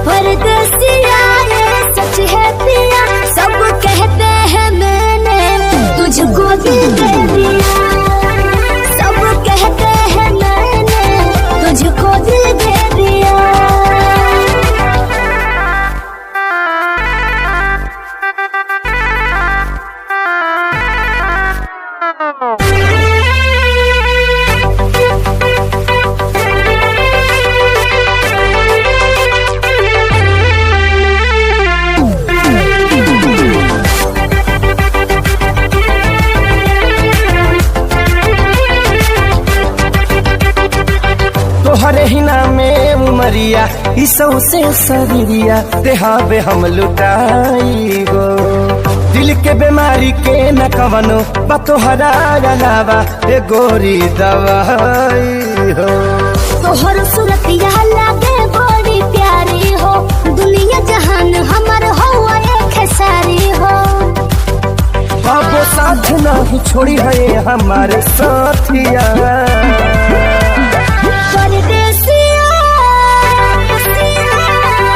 A: परदेसिया ये सच है पिया सब कहते हैं मैंने तुझको दिल दे दिया सब कहते हैं मैंने
G: उमरिया ई सौसे शरीरिया देहाबे हम लुटाई गो दिल के बीमारी के न कवनो बतोहरा अलावा ए गोरी दवाई हो
A: तोहर सूरतिया लागे बड़ी प्यारी हो दुनिया जहान हमर हो एक सारी हो
G: बाबो साथ नहीं छोड़ी है हमारे साथिया
A: परदेसिया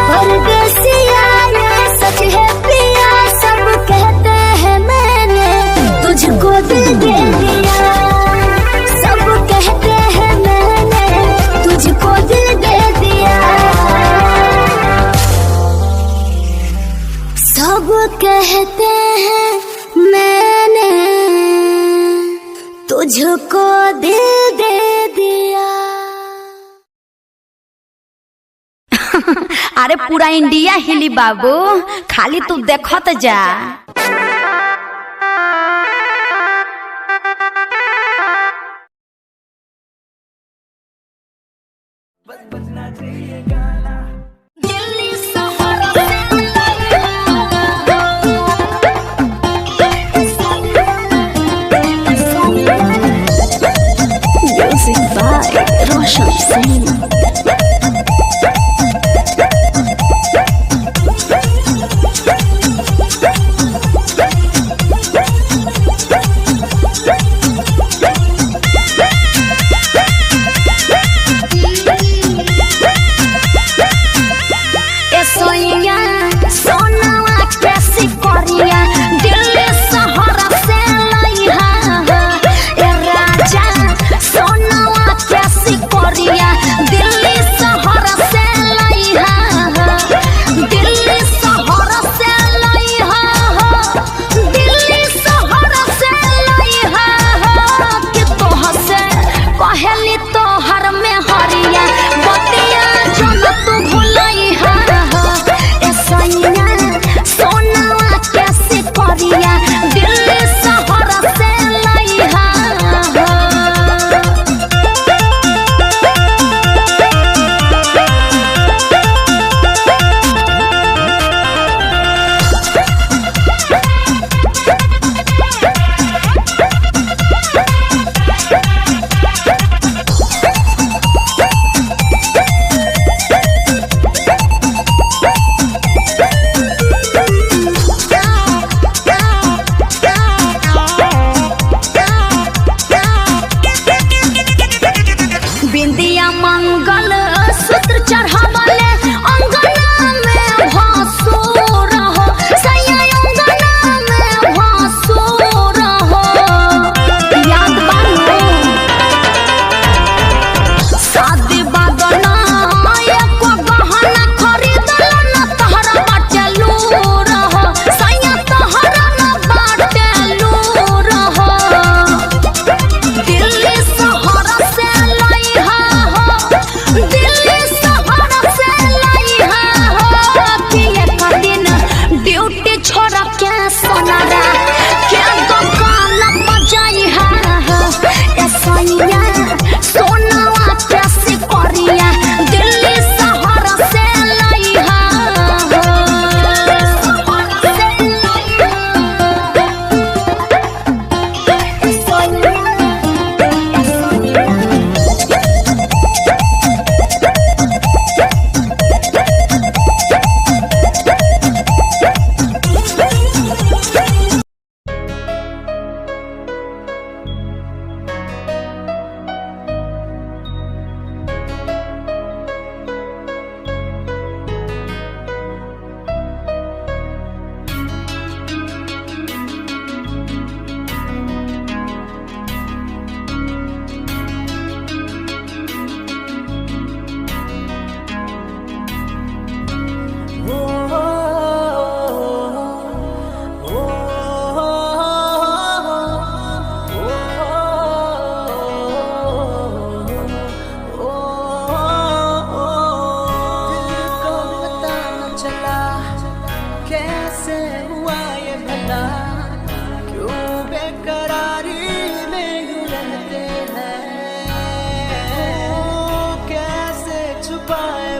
A: परदेसिया ये सच है पिया सब कहते हैं मैंने तुझको दिल दे दिया सब कहते हैं मैंने तुझको दिल दे दिया सब कहते हैं मैंने तुझको दिल दे दिया।
D: अरे पूरा इंडिया हिली बाबू, खाली तू देखत जा।
A: दिल्ली शहर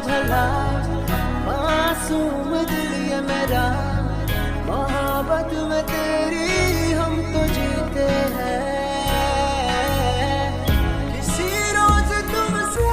G: भला मासूम दिल ये मेरा, मोहब्बत में तेरी हम तो जीते हैं, किसी रोज तुमसे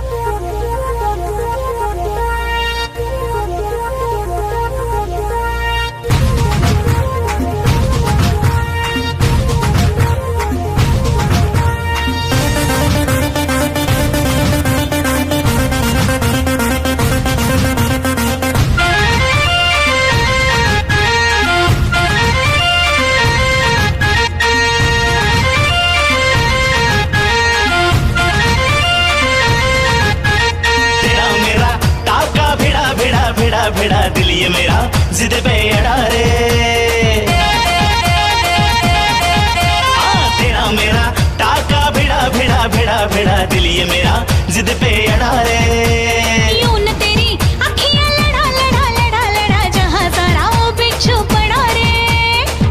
H: भिड़ा दिल ये मेरा जिद पे अड़ा रे, तेरा मेरा टाका भिड़ा दिल ये मेरा जिद पे अड़ा रे।
I: यूं न तेरी अखियां लड़ा जहां सारा वो बिच्छू पड़ा रे,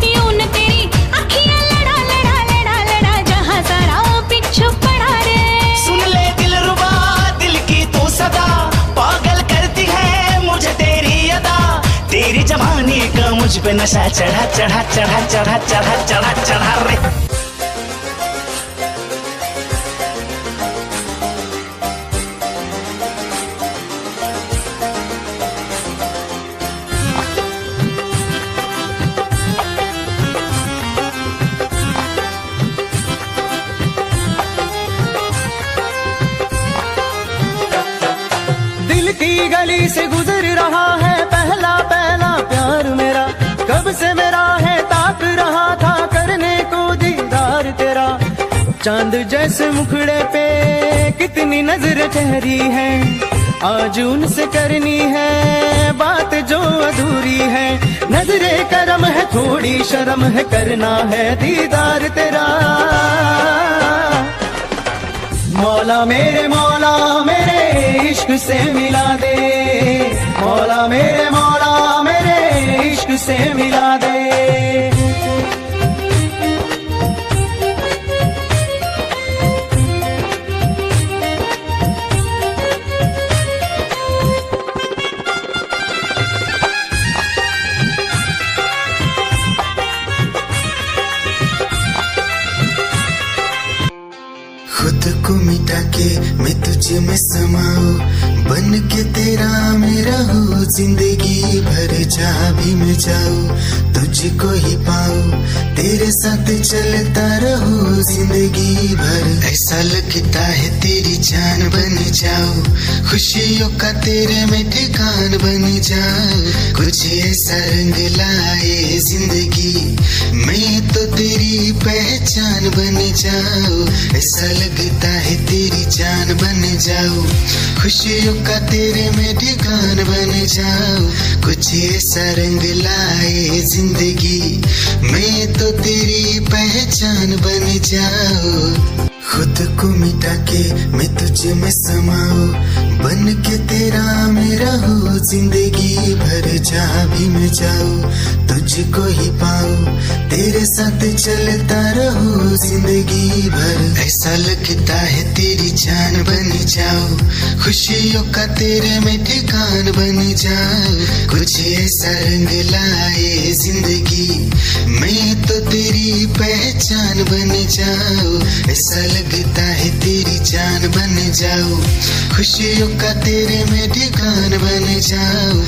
I: यूं न तेरी अखियां लड़ा जहां सारा वो बिच्छू पड़ा रे।
H: सुन ले दिल रुबा दिल की तू सदा, पागल करती है मुझे तेरी अदा, तेरी जवानी का मुझ पे नशा चढ़ा रे।
G: दिल की गली से गुजर रहा है पहला प्यार मेरा, कब से मेरा है ताक रहा था करने को दीदार तेरा। चांद जैसे मुखड़े पे कितनी नजर ठहरी है, आज उनसे करनी है बात जो अधूरी है। नजरे करम है थोड़ी शर्म है, करना है दीदार तेरा। मौला मेरे इश्क से मिला दे, मौला मेरे इश्क से मिला दे।
J: खुद को मिटा के मैं तुझे में समाऊं, बन के तेरा मेरा हो जिंदगी भर जहाँ भी मैं जाऊं तुझको ही पाऊं, तेरे साथ चलता रहूं जिंदगी भर। ऐसा लगता है तेरी जान बन जाऊं, खुशियों का तेरे में ठिकान बन जाऊं, कुछ ऐसा रंग लाए जिंदगी मैं तो तेरी पहचान बन जाऊं। ऐसा लगता है तेरी जान बन जाऊं, खुशियों का तेरे में ठिकान बन जाऊं, कुछ ऐसा रंग लाए जिंदगी मैं तो तेरी पहचान बन जाऊं। खुद को मिटा के मैं तुझे में समाऊं, बन के तेरा मेरा हो जिंदगी भर जहाँ भी मैं जाऊं तुझको ही पाऊं, तेरे साथ चलता रहूं जिंदगी भर। ऐसा लगता है तेरी जान बन जाऊं, खुशियों का तेरे में ठिकान बन जाऊं, कुछ ऐसा रंग लाए जिंदगी मैं तो तेरी पहचान बन जाऊं। ऐसा लगता है तेरी जान बन जाऊं, खुशियों का तेरे में ठिकान बन जाऊं।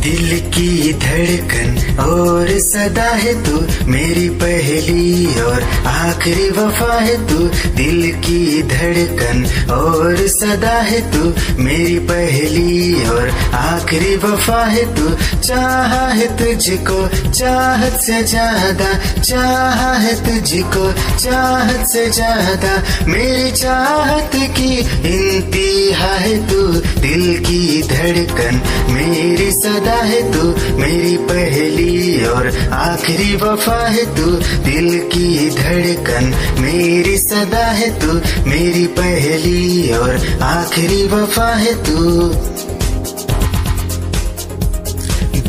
J: दिल की धड़कन और सदा है तू, मेरी पहली और आखिरी वफा है तू। दिल की धड़कन और सदा है तू, मेरी पहली और आखिरी वफा है तू। चाहा है तुझको चाहत से ज्यादा, चाहा है तुझको चाहत से ज्यादा, मेरी चाहत की इंतहा है तू। दिल की धड़कन मेरी सदा है तू, मेरी पहली और आखिरी वफा है तू। दिल की धड़कन मेरी सदा है तू, मेरी पहली और आखिरी वफा है तू।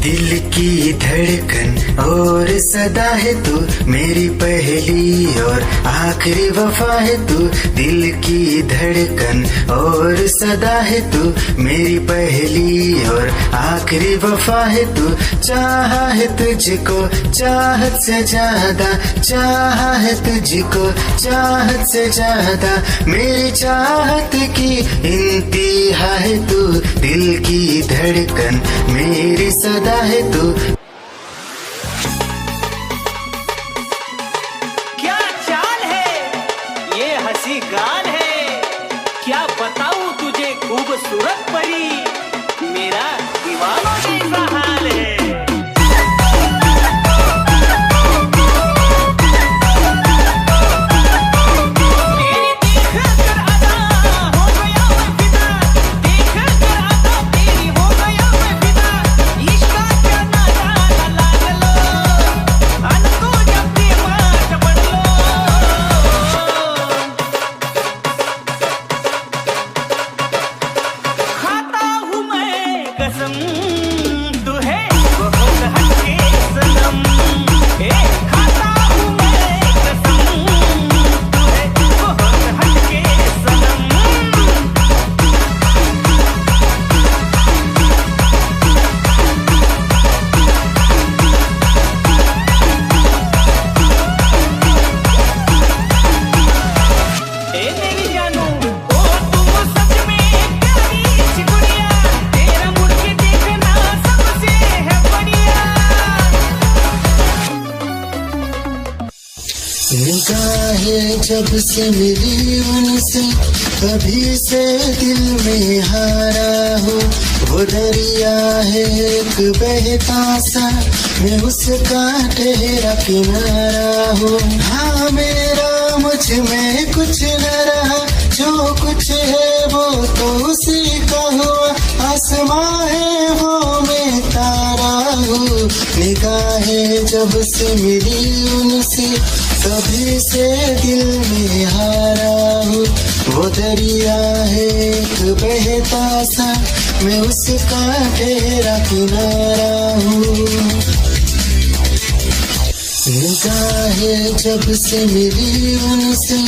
J: दिल की धड़कन और सदा है तू मेरी पहली और आखिरी वफा है तू। दिल की धड़कन और सदा है तू मेरी पहली और आखिरी वफा है तू। चाहा है तुझको चाहत से ज्यादा, चाहा है तुझको चाहत से ज्यादा, मेरी चाहत की इंतहा है तू। दिल की धड़कन मेरी सदा है तू।
H: क्या चाल है ये हंसी गाल है, क्या बताऊं तुझे खूबसूरत परी, मेरा दीवानों जैसा हाल है।
J: निगाहें जब से मिली उनसे कभी से दिल में हारा हो। वो दरिया है एक बहता सा, मैं उसका ठहरा किनारा हो। हाँ मेरा मुझ में कुछ न रहा, जो कुछ है वो तो उसी का हुआ। आसमां है वो मैं तारा हूँ। निगाहें जब से मिली उनसे कभी से दिल में हारा हूँ। वो दरिया है एक बहता सा, मैं उसका ठहरा किनारा हूँ। निगाहें जब से मिली उनसे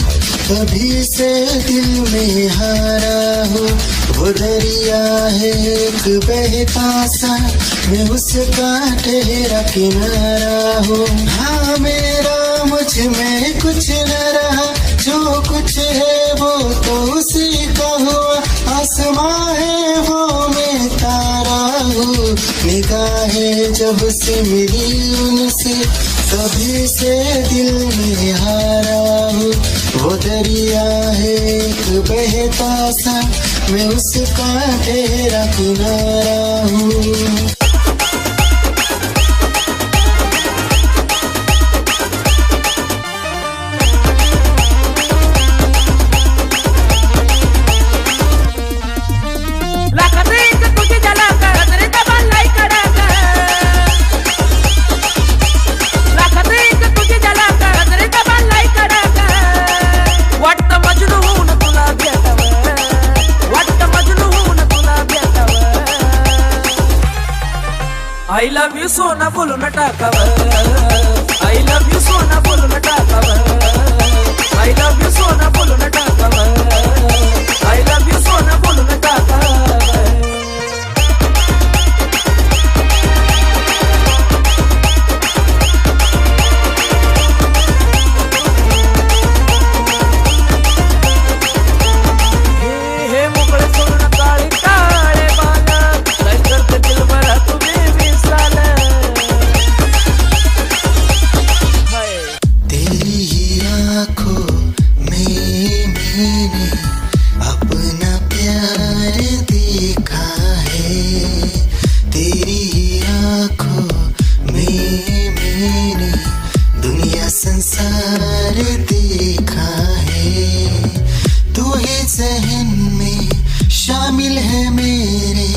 J: कभी से दिल में हारा हूँ। वो दरिया है एक बहता सा, मैं उसका ठहरा किनारा हूँ। हाँ मेरा मुझ में कुछ न रहा, जो कुछ है वो तो उसी का हुआ। आसमां है वो मैं तारा हूँ। निगाहें जब से मिली उनसे कभी से दिल में हारा हूँ। वो दरिया है एक बहता सा, मैं उसका ठहरा किनारा हूँ।
B: I love you सोना बोलो न टाकावर, I love you सोना बोलो न टाकावर, I love you सोना बोलो न टाकावर, I love you सोना बोलो न टाकावर। हे मोकळे सोना काळे काळे बाला, काय करते दिल भरा तुम्ही
J: तेरी ही आँखों में मैंने अपना प्यार देखा है। तेरी ही आँखों में मैंने दुनिया संसार देखा है। तू ही ज़हन में शामिल है मेरे,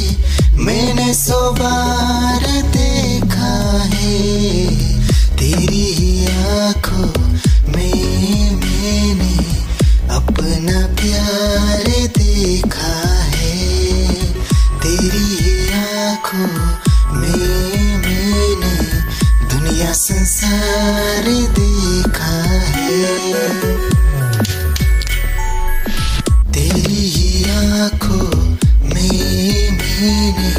J: मैंने 100 बार देखा है। तेरी आँखों में मैंने अपना प्यार देखा है। तेरी आँखों में मैंने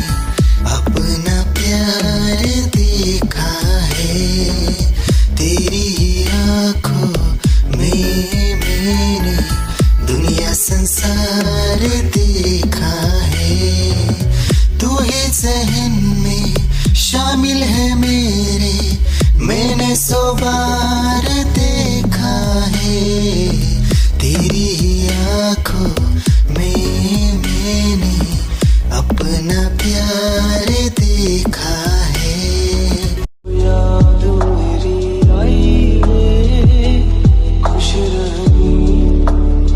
J: अपना प्यार देखा है, तेरी आंखों में मैंने दुनिया संसार देखा है। तू ही ज़हन में शामिल है मेरे, मैंने 100 बार देखा है, तेरी आंखों में मैंने अपना प्यार देखा है।
B: याद मेरी आई है, खुश रही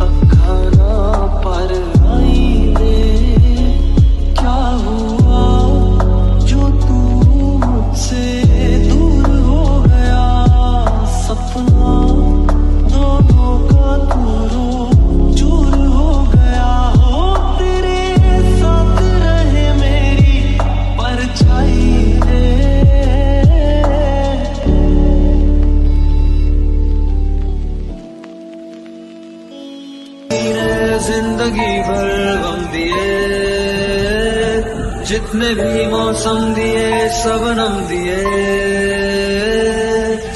B: अखाना पर आई है, क्या हुआ जो तू मुझसे दूर हो गया, सपना दोनों का दूरों चूर हो गया। हो तेरे साथ रहे मेरी परछाई है, जिंदगी भर गम दिए, जितने भी मौसम दिए सबनम दिए,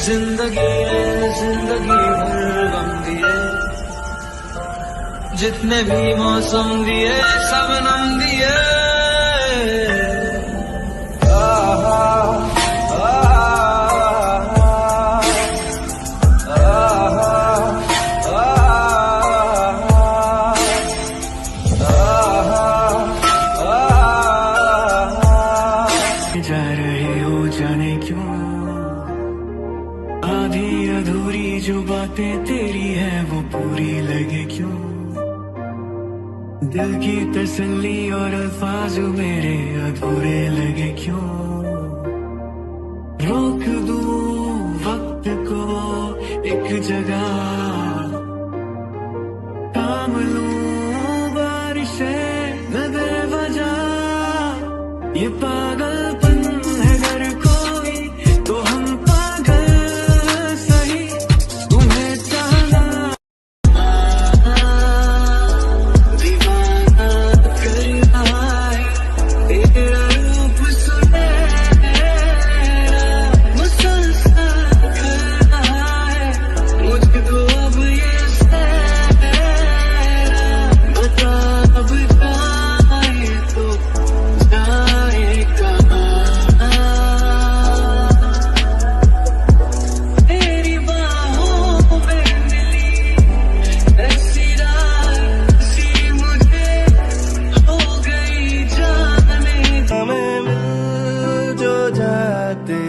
B: जिंदगी भर गम दिए, जितने भी मौसम दिए सबनम दिए। जा रहे हो जाने क्यों, आधी अधूरी जो बातें तेरी है वो पूरी लगे क्यों, दिल की तसल्ली और अल्फाज मेरे अधूरे लगे क्यों, रोक दूं वक्त को एक जगह, थाम लूं बारिशें न बेवजह, ये पागलपन है अगर कोई तो हम पागल सही, तुम्हें चाहना दीवाना कर रहा है, तेरा रूप सुनहरा मुसलसल कर रहा है, मुझको अब ये सहरा बता अब जाए तो जाए कहाँ, तेरी बाहों में मिली ऐसी रात सी मुझे हो गई जाने।
G: हमें मिल जो जाते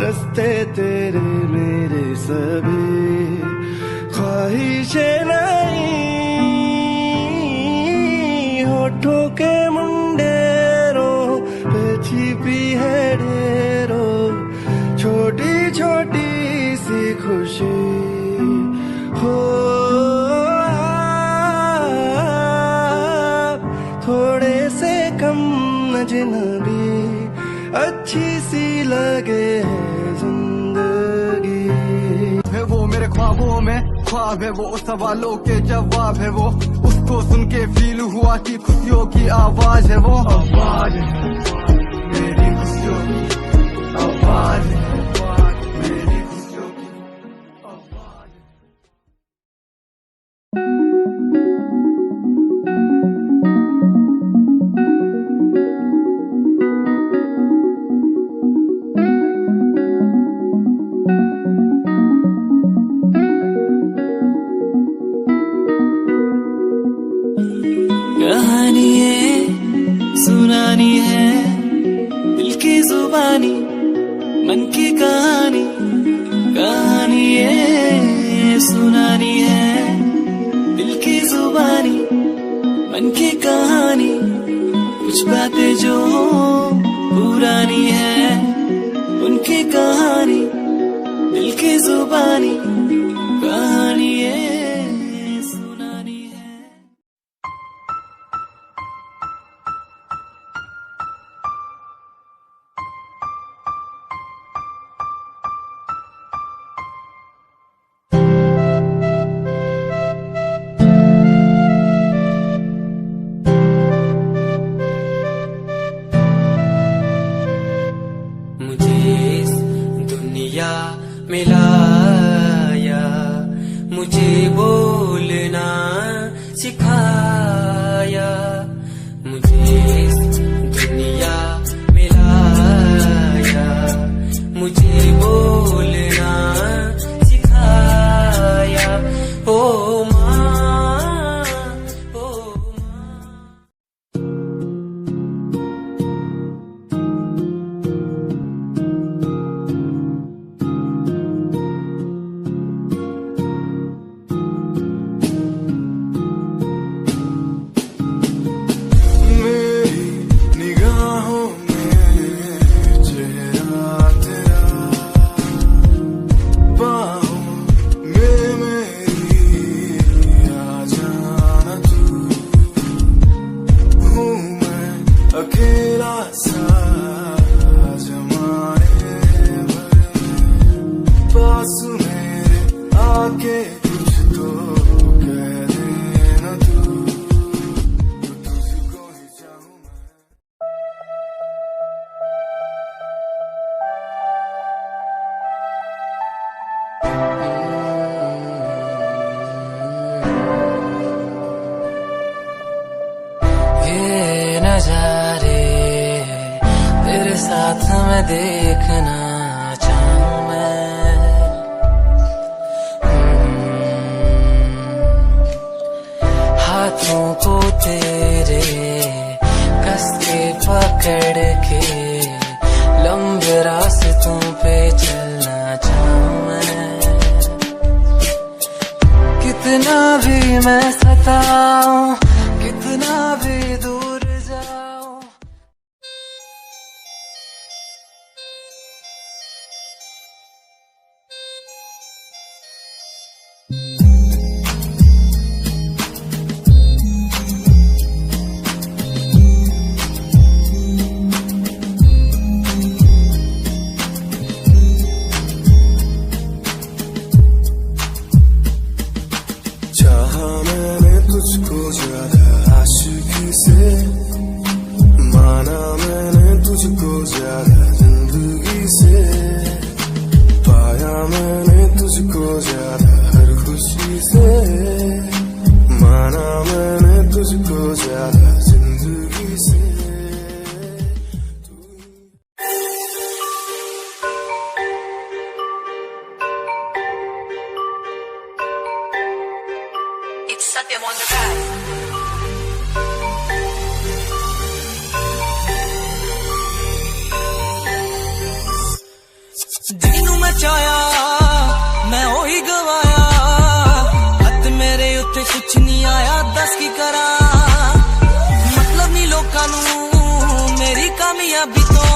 G: रास्ते तेरे मेरे सभी, ख्वाहिशें नहीं होठों के मुंडेरों पे छिपी है ढेरों, छोटी छोटी सी खुशी हो आप थोड़े से कम अजनबी, अच्छी सी लगे है जिंदगी।
E: है वो मेरे ख्वाबों में ख्वाब है, वो सवालों के जवाब है, वो उसको सुन के फील हुआ कि खुशियों की आवाज है, वो आवाज है मेरी खुशियों की आवाज है, मेरी खुशियों की आवाज है।
B: कहानी है सुनानी है, दिल की जुबानी मन की कहानी, कहानी है सुनानी है, दिल की जुबानी मन की कहानी, कुछ बातें जो पुरानी है उनकी कहानी, दिल की जुबानी कहानी है सुनानी है।
K: नजारे तेरे साथ में देखना चाहूं मैं। हाथों को तेरे कस के पकड़ के लंबे रास्तों पे चलना चाहूं मैं। कितना भी मैं सताऊं, कितना भी दूर जाऊं।
J: चाहा मैंने तुझको ज्यादा आशिकी से, माना मैंने तुझको ज्यादा जिंदगी से, पाया मैंने तुझको ज्यादा हर खुशी से, माना मैंने तुझको ज्यादा जिंदगी से।
C: It's Satyam on the track.
K: ਜਿਹਨੂੰ ਮੈਂ ਚਾਹਿਆ ਮੈਂ ਉਹੀ ਗਵਾਇਆ, ਹੱਥ ਮੇਰੇ ਉੱਤੇ ਕੁਛ ਨਹੀਂ ਆਇਆ, ਦੱਸ ਕੀ ਕਰਾਂ। ਮਤਲਬ ਨਹੀਂ ਲੋਕਾਂ ਨੂੰ ਮੇਰੀ ਕਾਮਯਾਬੀ ਤੋਂ,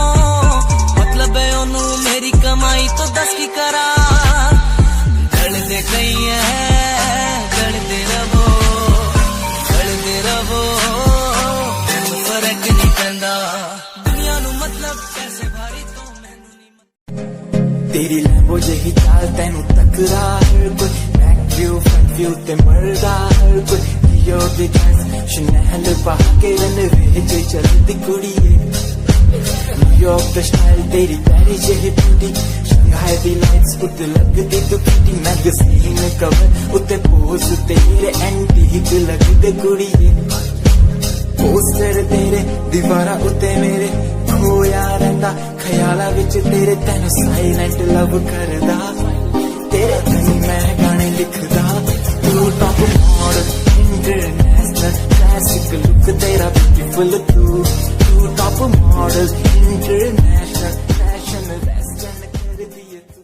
K: ਮਤਲਬ ਹੈ ਉਹਨੂੰ ਮੇਰੀ ਕਮਾਈ ਤੋਂ, ਦੱਸ ਕੀ ਕਰਾਂ। ਗਲਦੇ ਕਈ ਹੈ ਗਲਦੇ ਰਵੋ, ਗਲਦੇ ਰਵੋ, ਫਰਕ ਨਹੀਂ ਪੈਂਦਾ ਦੁਨੀਆ ਨੂੰ, ਮਤਲਬ ਪੈਸੇ ਭਾਰੀ ਤੋਂ ਮੈਨੂੰ ਨਹੀਂ।
L: तेरी लैम्बो जही चाल तेनू तकदा हर कोई, बैक व्यू फ्रंट व्यू ते मरदा हर कोई। लियो दी ड्रेस शनैल पा के रन विच चलदी कुड़िए, न्यूयॉर्क दा स्टाइल तेरी पैरी जही ब्यूटी, शंघाई दी लाइट्स उत्ते लगदी तू किटी, मैगज़ीन कवर उत्ते पोज तेरे एंटीक लगदे कुड़िए। पोस्टर तेरे दीवारा उत्ते मेरे खोया रहिंदा, ख्याला विच तेरे तैनू साइलेंट लव करदा, तेरे कन्नी मैं गाने लिखदा। तू top model international classic look तेरा ब्यूटीफुल, तू top model international fashion western कर दिए तू।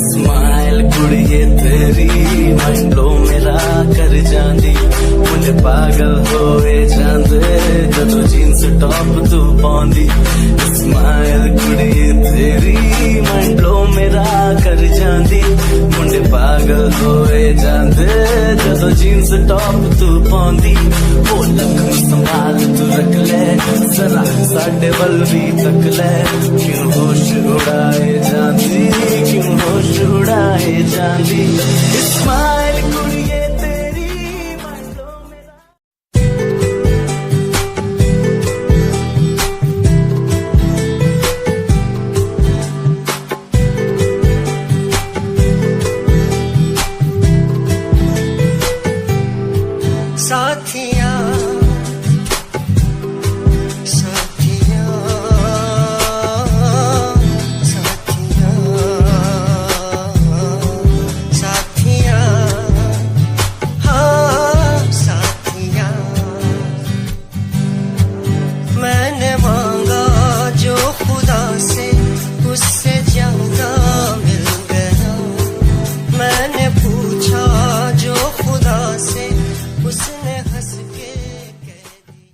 K: स्माइल कुड़िए तेरी मंडलो मेरा कर जांदी, मुझे पागल होए जांदे जदों जीन्स टॉप तू पाउंदी। स्माइल कुड़िए तेरी मंडलो मेरा कर जांदी, मुझे पागल होए जांदे जदों जीन्स टॉप तू पाउंदी। वो लख संभाल तू रख ले जरा साडे वल भी तक ले, क्यों होश उड़ाए जांदी, क्यों होश उड़ाए जांदी। स्माइल कुड़िए तेरी मंडलो मेरा।
M: साथिया साथिया साथिया साथिया, हाँ साथिया। मैंने मांगा जो खुदा से उससे ज्यादा मिल गया, मैंने पूछा जो खुदा से उसने हंस के कह दिया।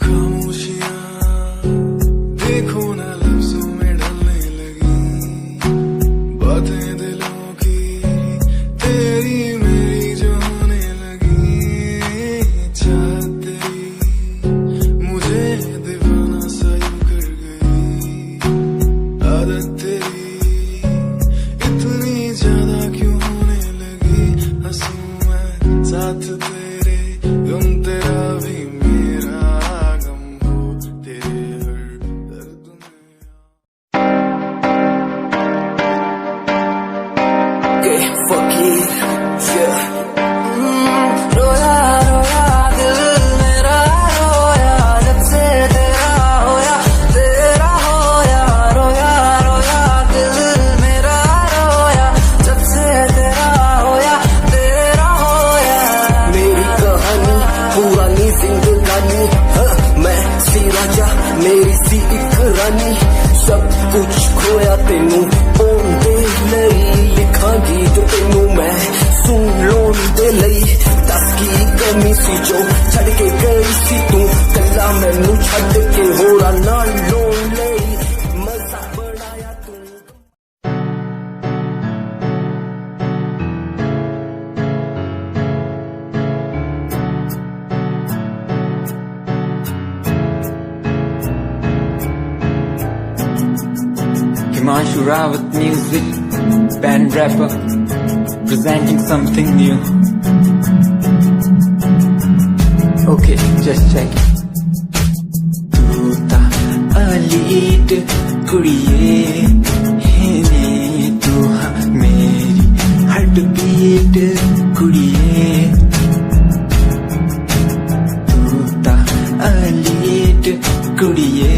J: खामोशियां देखो ना लफ्जों में ढलने लगी, बातें दिलों की तेरी मेरी जो होने लगी। चाहत तेरी मुझे दीवाना सा यूं कर गई, आदत तेरी इतनी
L: fuck it, yeah. रोया रोया दिल मेरा रोया जब से तेरा होया रोया रोया दिल मेरा रोया जब से तेरा होया मेरी कहानी पुरानी जिंदगानी मैं सी राजा मेरी सी एक रानी सब कुछ खोया तेनू ओन दे लई लिखा गीत तेनू मैं सुन लोन दे लई दस की कमी सी जो छड़ के गई सी तू कला मैनू छड़ के होरा ना लोन लई मजा बनाया तू
N: Himanshu Rawat music, band rapper, presenting something new. Okay, just check it. Tu ta alit kudiye, hene tu ha meri heartbeat kudiye. Tu ta alit kudiye.